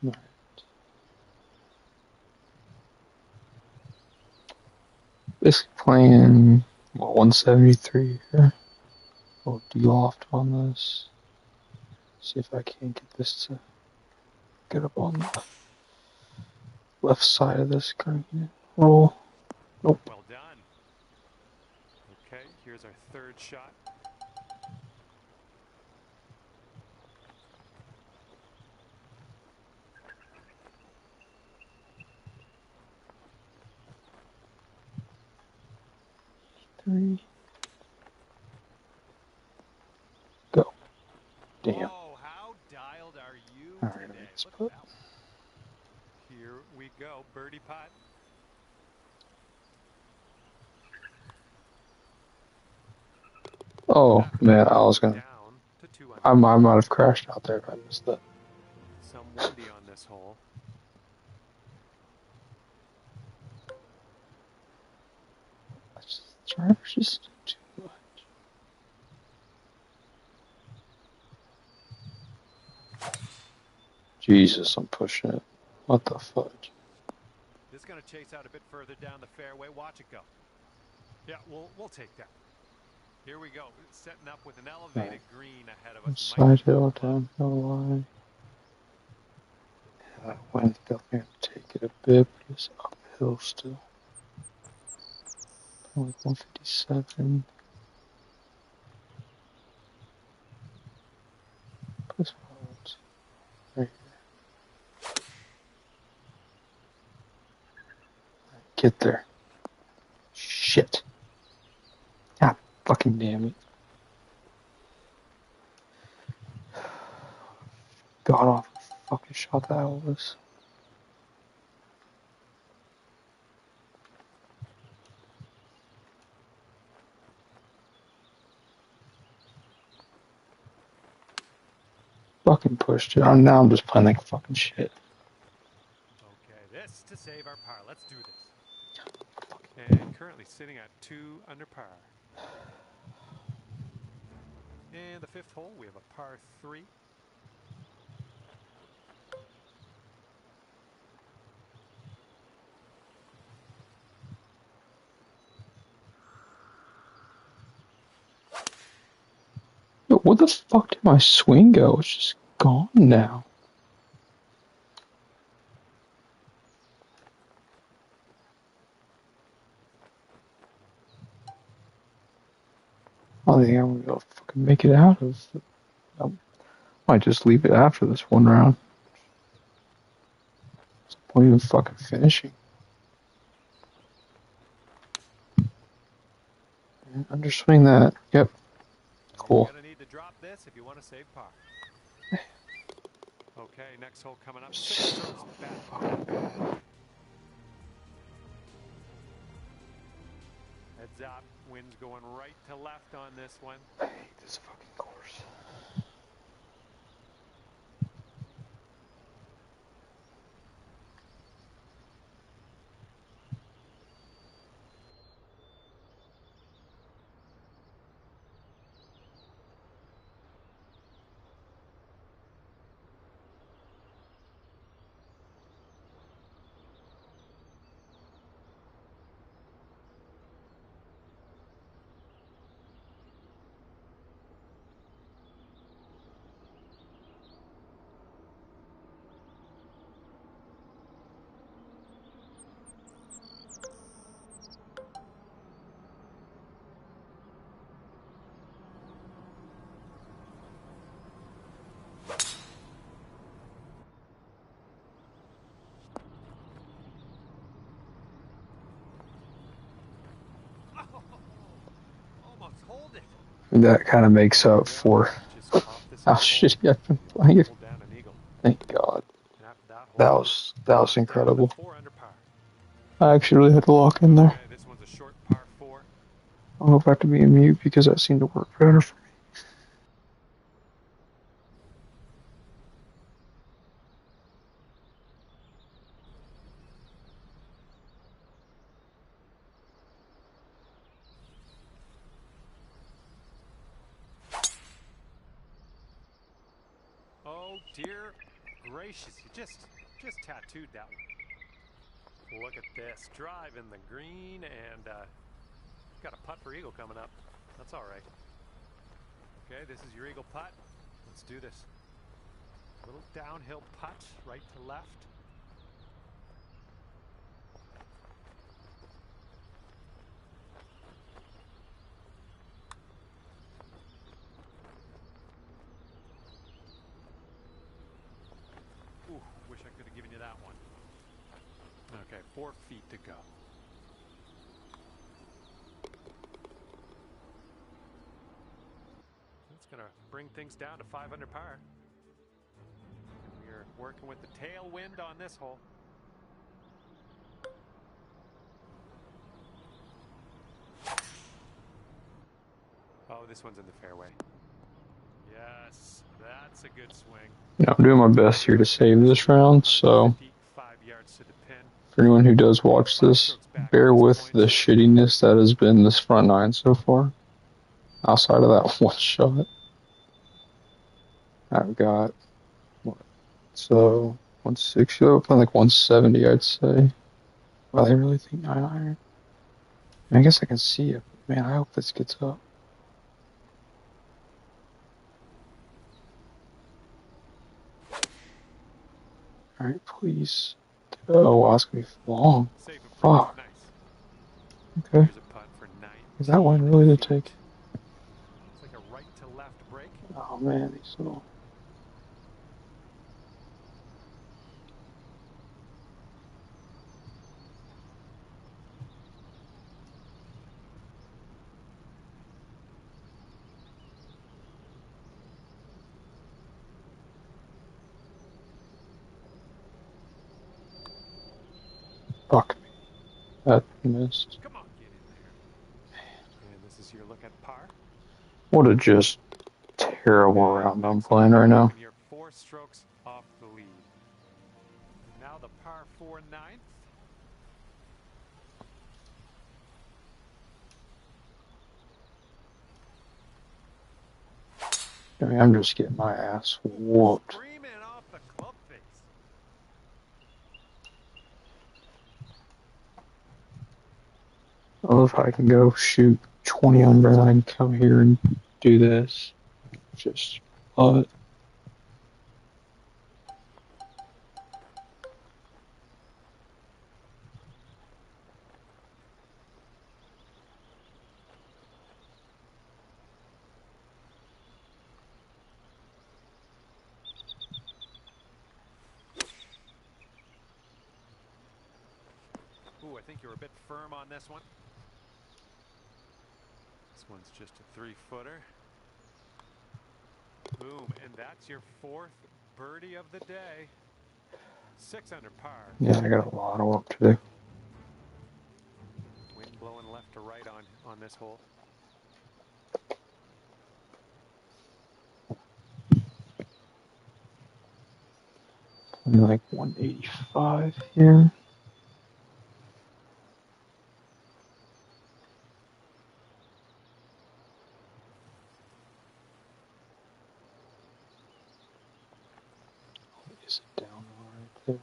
Alright. Basically playing, what, 173 here. We'll de-loft on this. See if I can get this to get up on the left side of this green roll. Nope. Well done. Okay, here's our third shot. Three. Go. Damn. Oh, how dialed are you Alright, today? let's Look at put. that one. Here we go. Birdie putt. Oh, man, I was gonna. Down to 2 under. I might have crashed out there if I missed that. Some windy on this hole. Driver's just too much. Jesus, I'm pushing it. What the fudge? This is going to chase out a bit further down the fairway. Watch it go. Yeah, we'll take that. Here we go. Setting up with an elevated green ahead of us. Side hill, downhill line. Yeah, that wind's definitely going to take it a bit, but it's uphill still. Like 157. Plus what? Right here. Get there. Shit. God fucking damn it. God awful fucking shot that was. fucking pushed it. Now I'm just playing like fucking shit. Okay, this to save our par. Let's do this. And currently sitting at 2 under par. And the 5th hole, we have a par 3. Yo, where the fuck did my swing go? It's just gone now. I think I'm gonna be able to fucking make it out of it. I might just leave it after this one round. There's no point even fucking finishing. Underswing that. Yep. Cool. You're gonna need to drop this if you want to save par. Okay, next hole coming up. 6 strokes back. Heads up. Wind's going right to left on this one. I hate this fucking course. Almost hold it. That kind of makes up for how shitty I've been playing it. Thank God. That was incredible. I actually really had to lock in there. This one's a short par 4. I'll go back to being mute because that seemed to work better for me. Oh dear gracious, you just tattooed that one. Look at this, drive in the green, and got a putt for eagle coming up. That's all right. Okay, this is your eagle putt. Let's do this. Little downhill putt, right to left. Ooh, wish I could have given you that one. Okay, 4 feet to go. That's going to bring things down to 5 under par. We're working with the tailwind on this hole. Oh, this one's in the fairway. Yes, that's a good swing. Yeah, I'm doing my best here to save this round, so 5 yards to the pin. for anyone who does watch this, bear with the shittiness that has been this front 9 so far. Outside of that one shot. I've got, what, so 160, playing like 170, I'd say. Well, they really think 9 iron. I guess I can see it, but man, I hope this gets up. Alright, please. Oh, wow, it's gonna be long. Fuck. Okay. Is that one really to take? It's like a right to left break. Oh man, these little. Fuck me. That missed. Come on, get in there. And this is your look at par. What a just terrible round I'm playing right now. Your 4 strokes off the lead. Now the par 4 ninth. I mean, I'm just getting my ass whooped. Screaming off the club face. I love how I can go shoot 20 under and I can come here and do this. Just love it. Ooh, I think you're a bit firm on this one. This one's just a 3-footer. Boom, and that's your 4th birdie of the day. 6 under par. Yeah, I got a lot of work to do. Wind blowing left to right on this hole. I'm like 185 here. Is it down right there?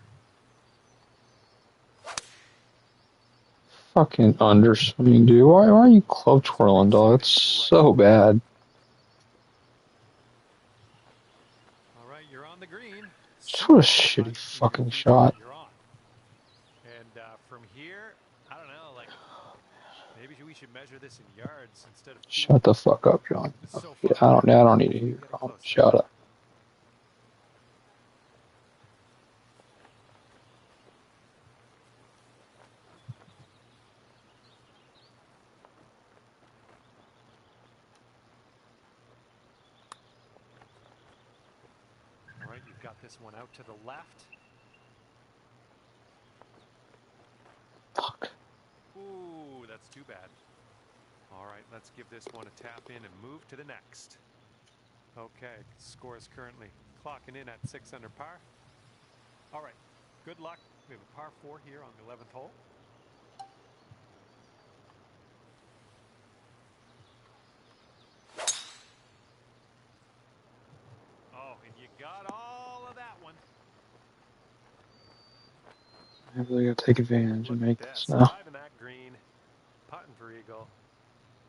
Fucking underswing, dude. Why are you club twirling, dog? It's so bad. All right, you're on the green. Just what a shitty fucking shot. You're on. And from here, I don't know, like maybe we should measure this in yards instead of feet. Shut the fuck up, John. So Yeah, I don't need to hear it. Shut up. All right, you've got this one out to the left. Fuck. Ooh, that's too bad. All right, let's give this one a tap in and move to the next. Okay, score is currently clocking in at 6 under par. All right, good luck. We have a par 4 here on the 11th hole. Oh, and you got all of that one. I really gotta take advantage and make this now. Driving that green, putting for eagle.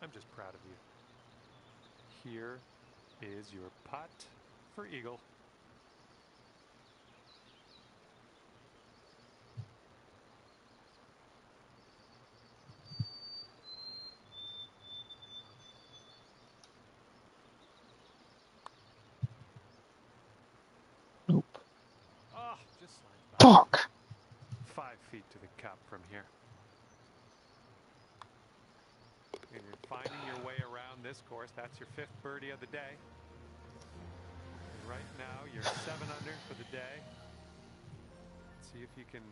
I'm just proud of you. Here is your putt for eagle. Nope. Oh, just slides by. Fuck. 5 feet to the cup from here. And you're finding your way around this course. That's your 5th birdie of the day. And right now, you're 7 under for the day. See if you can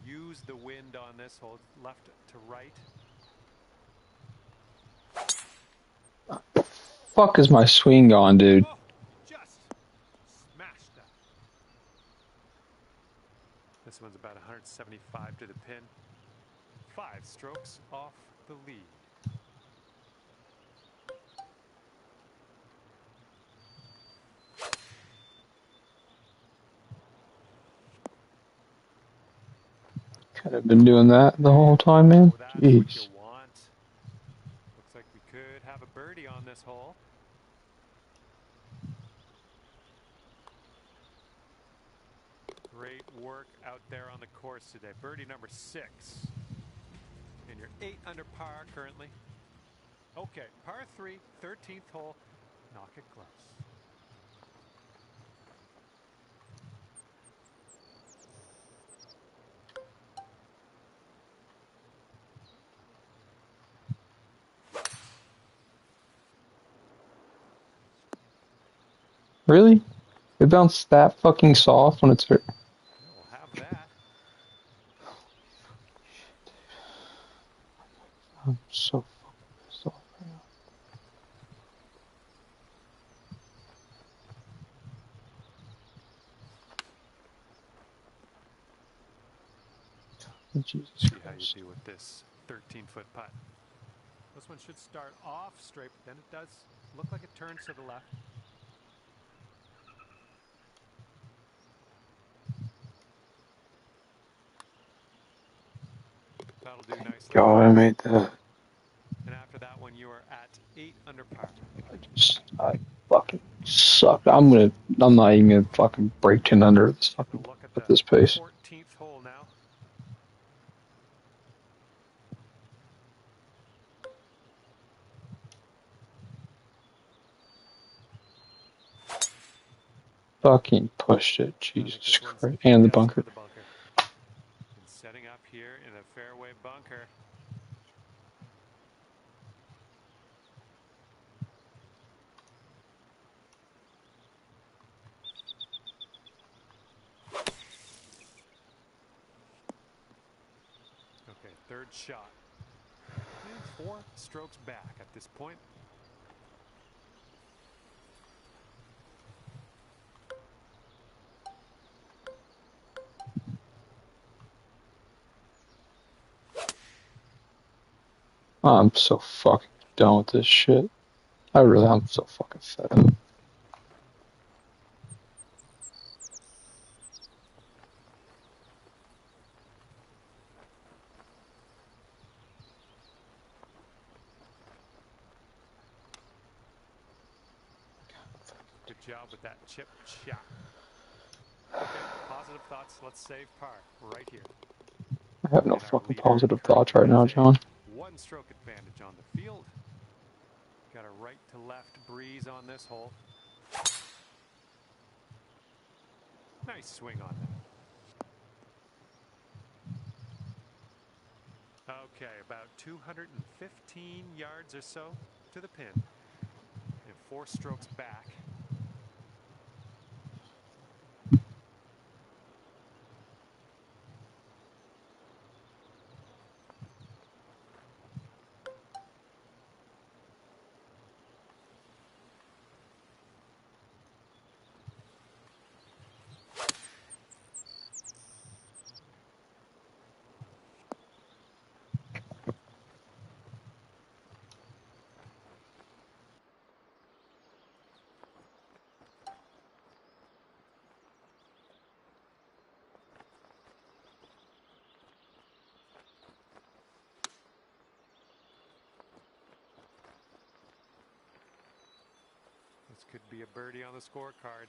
use the wind on this hole, left to right. Fuck is my swing on, dude? Oh, just smashed that. This one's about 175 to the pin. 5 strokes off the lead. Could have been doing that the whole time, man. That's Jeez. what you want. Looks like we could have a birdie on this hole. Great work out there on the course today. Birdie number 6. And you're 8 under par currently. Okay, par 3, 13th hole. Knock it close. Really? It bounced that fucking soft when it's... We'll have that. I'm so fucking pissed off right now. Jesus See how you Christ. do with this 13-foot putt. This one should start off straight, but then it does look like it turns to the left. That'll do nicely. God, I made that. And after that one, you are at 8 under par. I fucking suck. I'm not even gonna fucking break 10 under this fucking We'll look at at the this pace. 14th hole now. Fucking pushed it, I think Jesus this one's Christ. And the destined bunker. for the bunker. And setting up here in a fairway bunker. Okay, third shot. And 4 strokes back at this point. I'm so fucking done with this shit. I'm so fucking fed up. Good job with that chip shot. Okay, positive thoughts. Let's save par right here. I have no And our fucking leader positive thoughts currently right now, has a John. 1-stroke advantage on the field. Got a right to left breeze on this hole. Nice swing on that. Okay, about 215 yards or so to the pin. And 4 strokes back. This could be a birdie on the scorecard.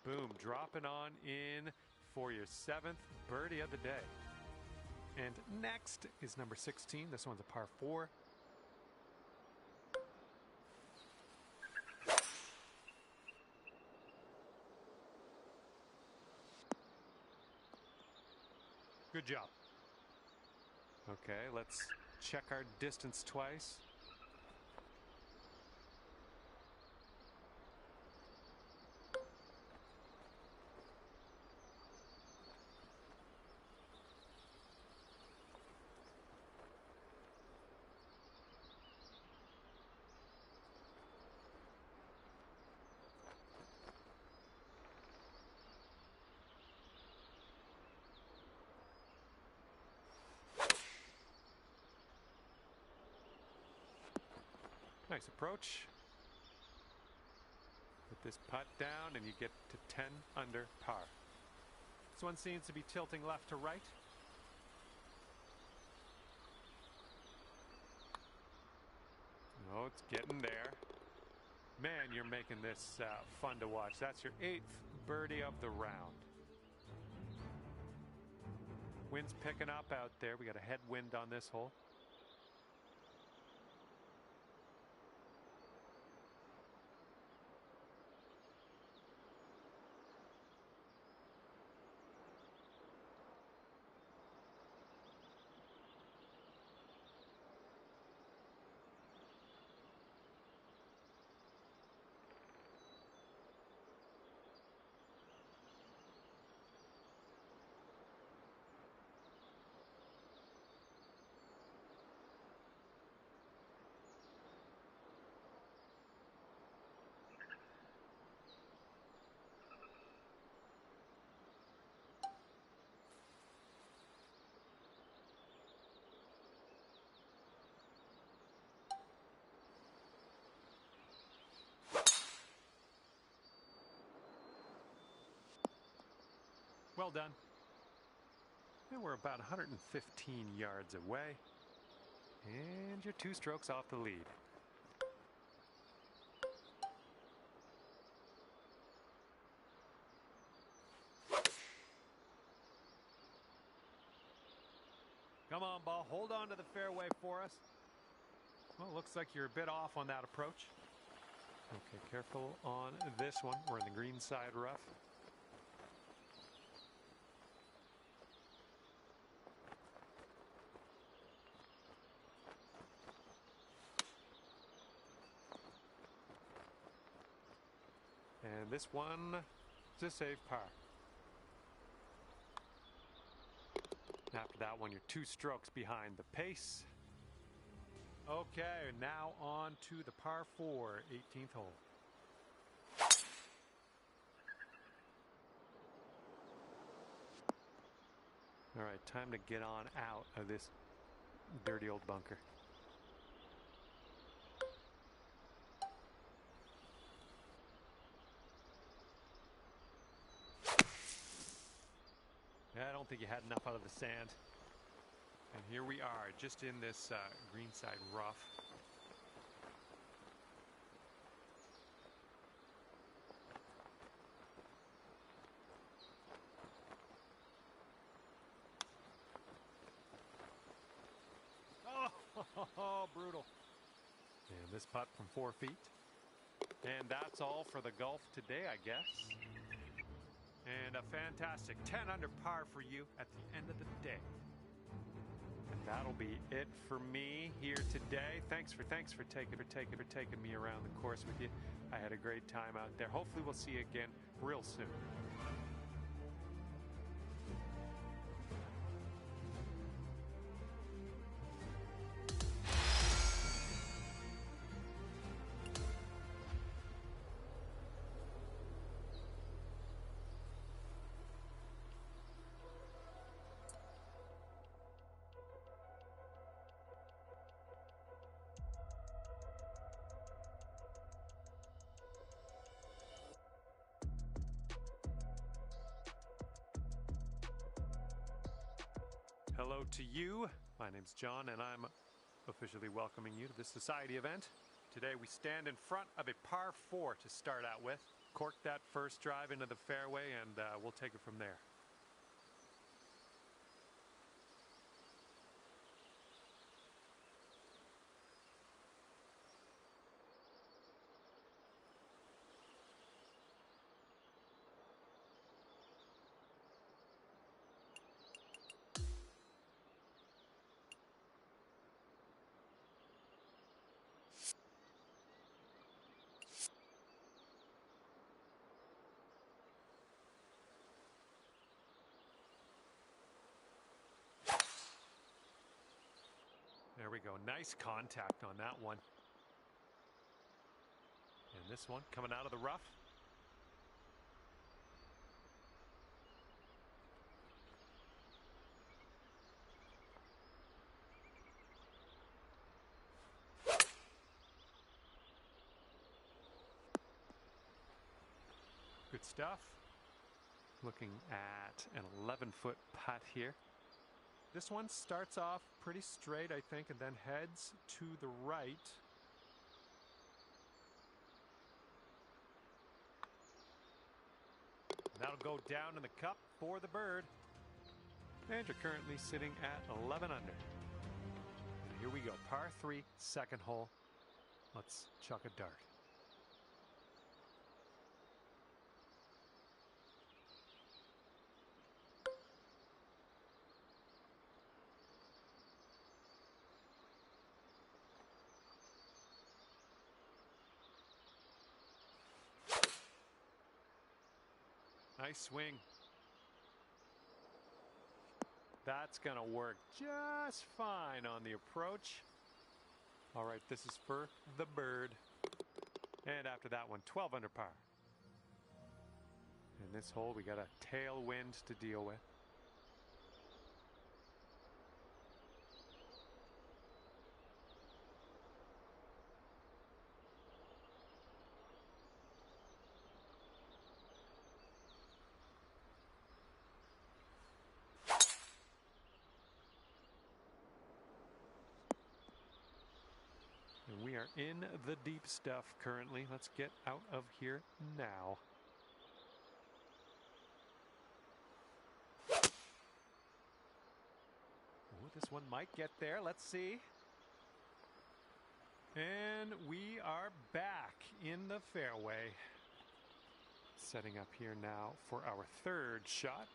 Boom, dropping on in for your 7th birdie of the day. And next is number 16. This one's a par 4. Good job. Okay, let's check our distance twice. Nice approach. Put this putt down and you get to 10 under par. This one seems to be tilting left to right. Oh, it's getting there. Man, you're making this fun to watch. That's your 8th birdie of the round. Wind's picking up out there. We got a headwind on this hole. Well done. And we're about 115 yards away. And you're 2 strokes off the lead. Come on, ball. Hold on to the fairway for us. Well, looks like you're a bit off on that approach. Okay, careful on this one. We're in the green side rough. And this one is a safe par. After that one, you're 2 strokes behind the pace. Okay, now on to the par 4, 18th hole. All right, time to get on out of this dirty old bunker. I don't think you had enough out of the sand. And here we are, just in this greenside rough. Oh, brutal. And this putt from 4 feet. And that's all for the golf today, I guess. And a fantastic 10 under par for you at the end of the day. And that'll be it for me here today. Thanks for taking me around the course with you. I had a great time out there. Hopefully we'll see you again real soon. Hello to you. My name's John, and I'm officially welcoming you to this society event. Today we stand in front of a par 4 to start out with. Cork that first drive into the fairway, and we'll take it from there. There we go. Nice contact on that one. And this one coming out of the rough. Good stuff. Looking at an 11-foot putt here. This one starts off pretty straight, I think, and then heads to the right. That'll go down in the cup for the bird. And you're currently sitting at 11 under. And here we go, par 3, second hole. Let's chuck a dart. Nice swing. That's going to work just fine on the approach. All right, this is for the bird. And after that one, 12 under par. In this hole, we got a tailwind to deal with. are in the deep stuff currently. Let's get out of here now. Ooh, this one might get there. Let's see. And we are back in the fairway. Setting up here now for our third shot.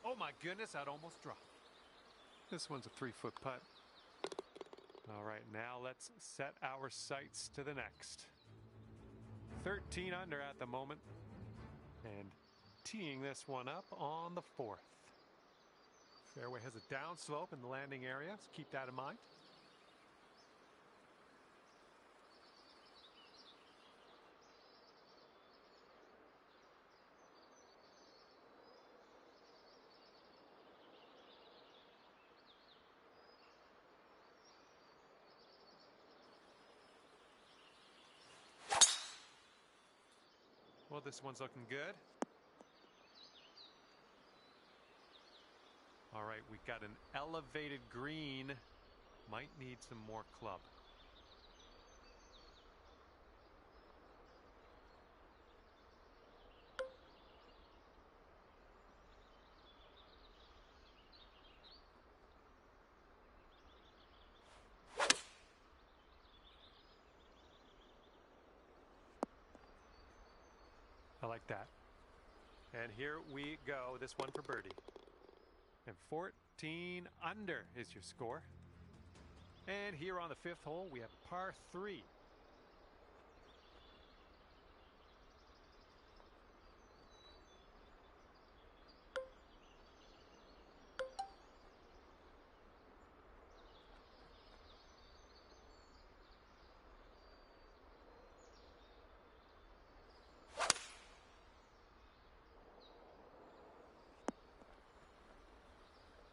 Oh my goodness, I'd almost dropped. This one's a 3-foot putt. All right, now let's set our sights to the next. 13 under at the moment. And teeing this one up on the 4th. Fairway has a downslope in the landing area, so keep that in mind. Well, this one's looking good. All right, we've got an elevated green. Might need some more club. I like that. And here we go. This one for birdie. And 14 under is your score. And here on the 5th hole, we have par 3.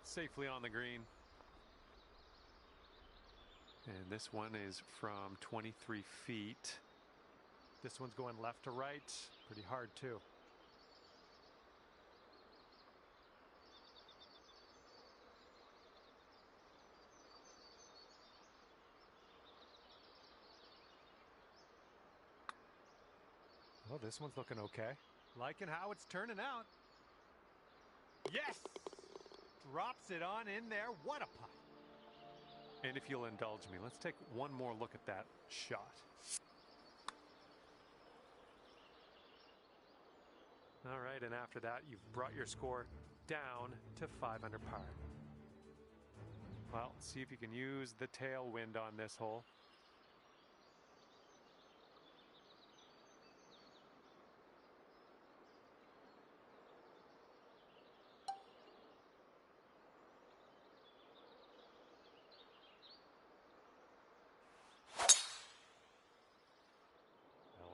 Safely on the green. And this one is from 23 feet. This one's going left to right. Pretty hard too. Oh, this one's looking okay. Liking how it's turning out. Yes! Drops it on in there. What a putt. And if you'll indulge me, let's take one more look at that shot. All right, and after that, you've brought your score down to 5 under par. Well, see if you can use the tailwind on this hole.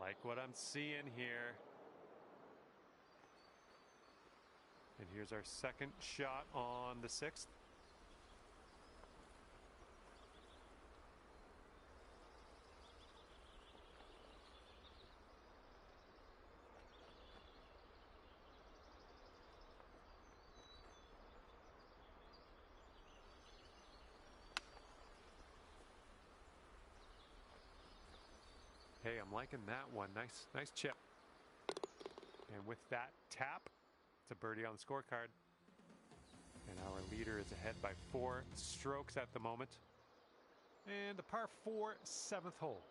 Like what I'm seeing here. And here's our second shot on the 6th. Hey, I'm liking that one. Nice chip. And with that tap, it's a birdie on the scorecard. And our leader is ahead by 4 strokes at the moment. And the par 4 7th hole.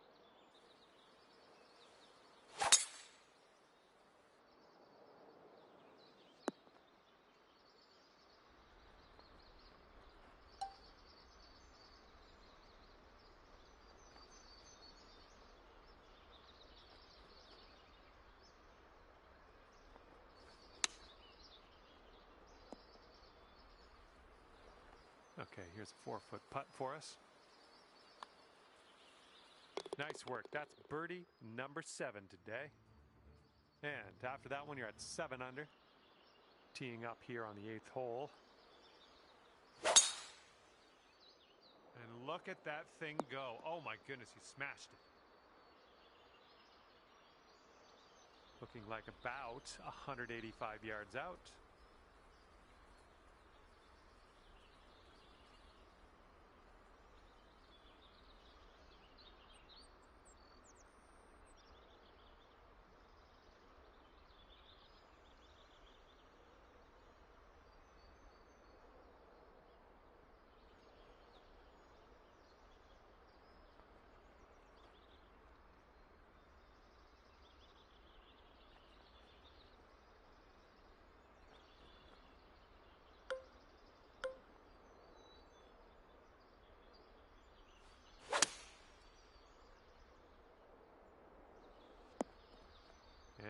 Okay, here's a 4-foot putt for us. Nice work. That's birdie number 7 today. And after that one, you're at 7 under. teeing up here on the 8th hole. And look at that thing go. Oh my goodness, he smashed it. Looking like about 185 yards out.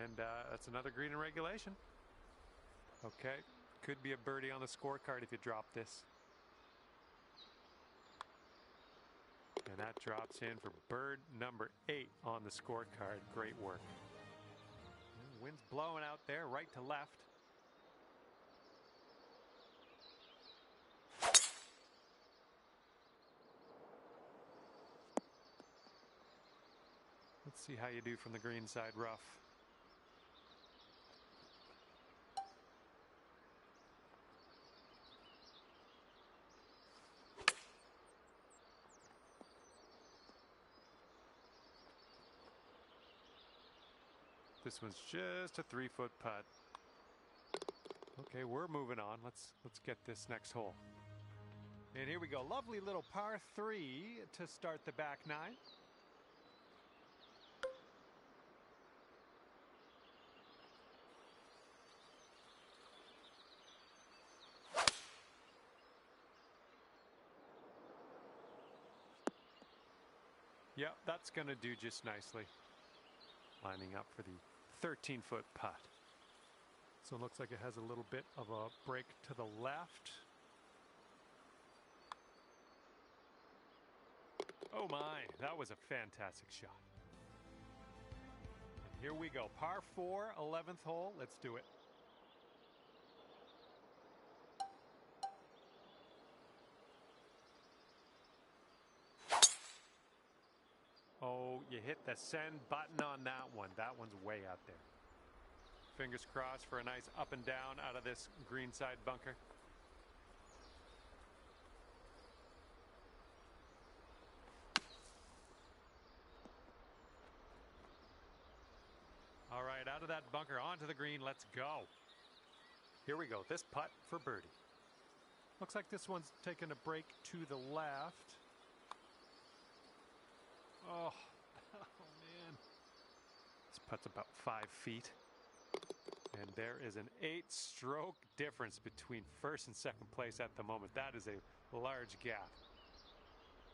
And that's another green in regulation. Okay, could be a birdie on the scorecard if you drop this. And that drops in for bird number 8 on the scorecard. Great work. And wind's blowing out there, right to left. Let's see how you do from the green side rough. This one's just a 3-foot putt. Okay, we're moving on. Let's get this next hole. And here we go. Lovely little par 3 to start the back 9. Yep, that's going to do just nicely. Lining up for the 13-foot putt. So it looks like it has a little bit of a break to the left. Oh my, that was a fantastic shot. And here we go. Par 4, 11th hole. Let's do it. Oh, you hit the send button on that one. That one's way out there. Fingers crossed for a nice up and down out of this greenside bunker. All right, out of that bunker onto the green. Let's go. Here we go. This putt for birdie. Looks like this one's taking a break to the left. Oh, man. This putt's about 5 feet. And there is an 8-stroke difference between first and second place at the moment. That is a large gap.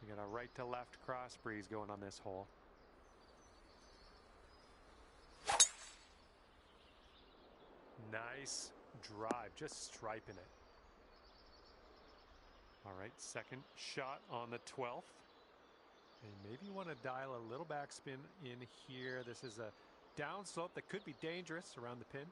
We got a right to left cross breeze going on this hole. Nice drive, just striping it. All right, second shot on the 12th. And maybe you want to dial a little backspin in here. This is a downslope that could be dangerous around the pin.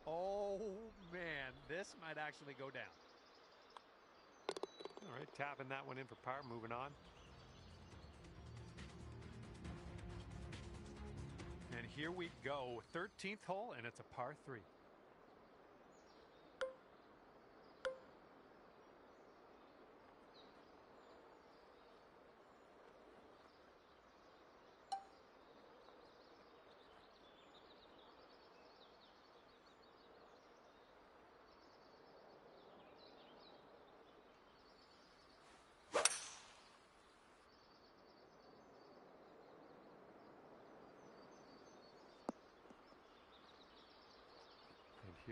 Oh, man, this might actually go down. All right, tapping that one in for par, moving on. And here we go, 13th hole, and it's a par 3.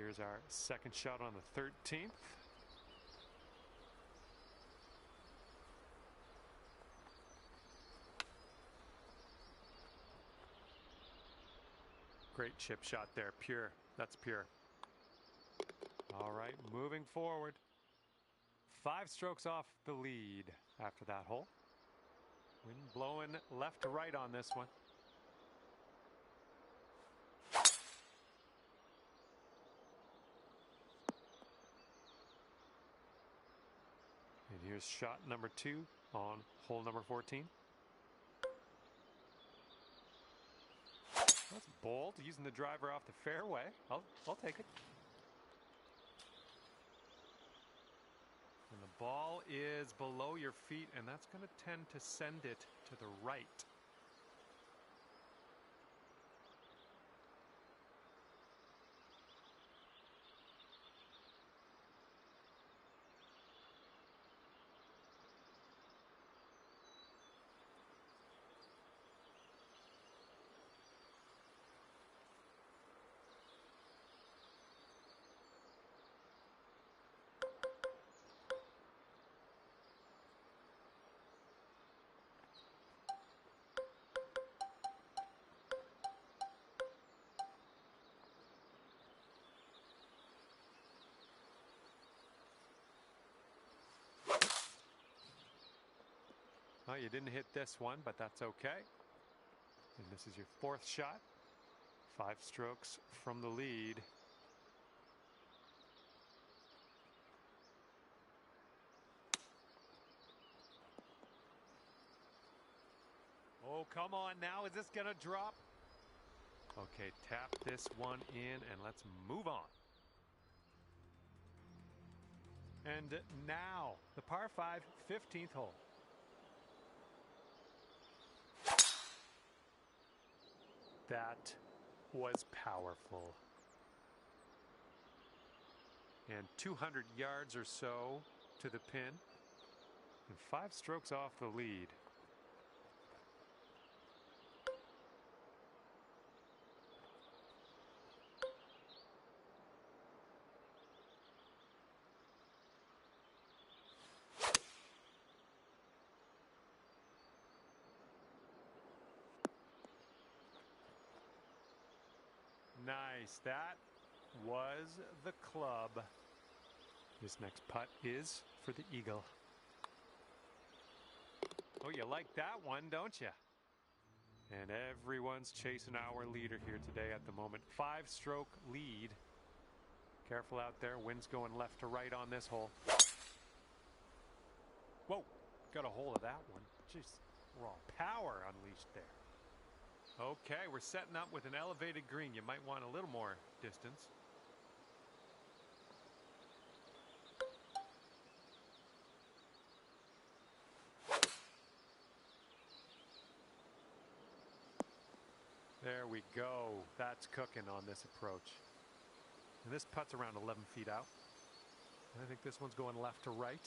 Here's our second shot on the 13th. Great chip shot there. Pure. That's pure. All right, moving forward. 5 strokes off the lead after that hole. Wind blowing left to right on this one. And here's shot number 2 on hole number 14. That's bold, using the driver off the fairway. I'll take it. And the ball is below your feet, and that's going to tend to send it to the right. Well, you didn't hit this one, but that's okay. And this is your 4th shot. 5 strokes from the lead. Oh, come on now. Is this going to drop? Okay, tap this one in and let's move on. And now, the par 5 15th hole. That was powerful. And 200 yards or so to the pin. And 5 strokes off the lead. Nice. That was the club. This next putt is for the eagle. Oh, you like that one, don't you? And everyone's chasing our leader here today at the moment. 5-stroke lead. Careful out there. Wind's going left to right on this hole. Whoa. Got a hold of that one. Just raw power unleashed there. Okay, we're setting up with an elevated green. You might want a little more distance. There we go. That's cooking on this approach. And this putt's around 11 feet out. I think this one's going left to right.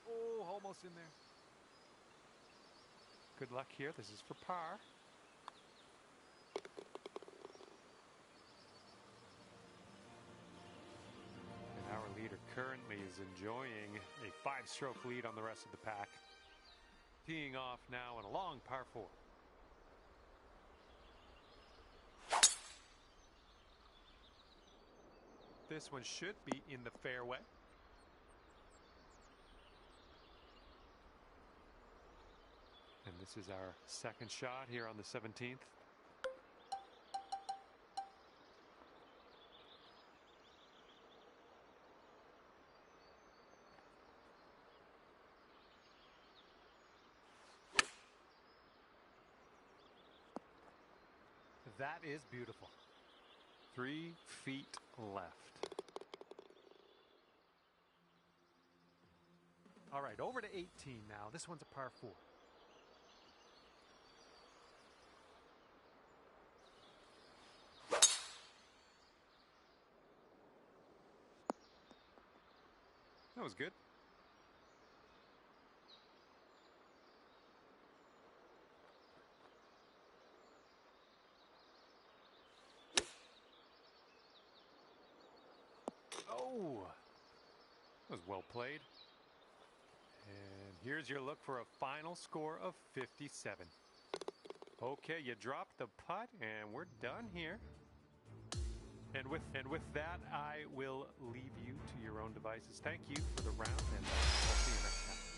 Oh, almost in there. Good luck here. This is for par. And our leader currently is enjoying a 5-stroke lead on the rest of the pack. Teeing off now in a long par 4. This one should be in the fairway. And this is our second shot here on the 17th. That is beautiful. 3 feet left. All right, over to 18 now. This one's a par 4. That was good. Oh, that was well played. And here's your look for a final score of 57. Okay, you dropped the putt, and we're done here. And with that, I will leave you to your own devices. Thank you for the round, and I'll see you next time.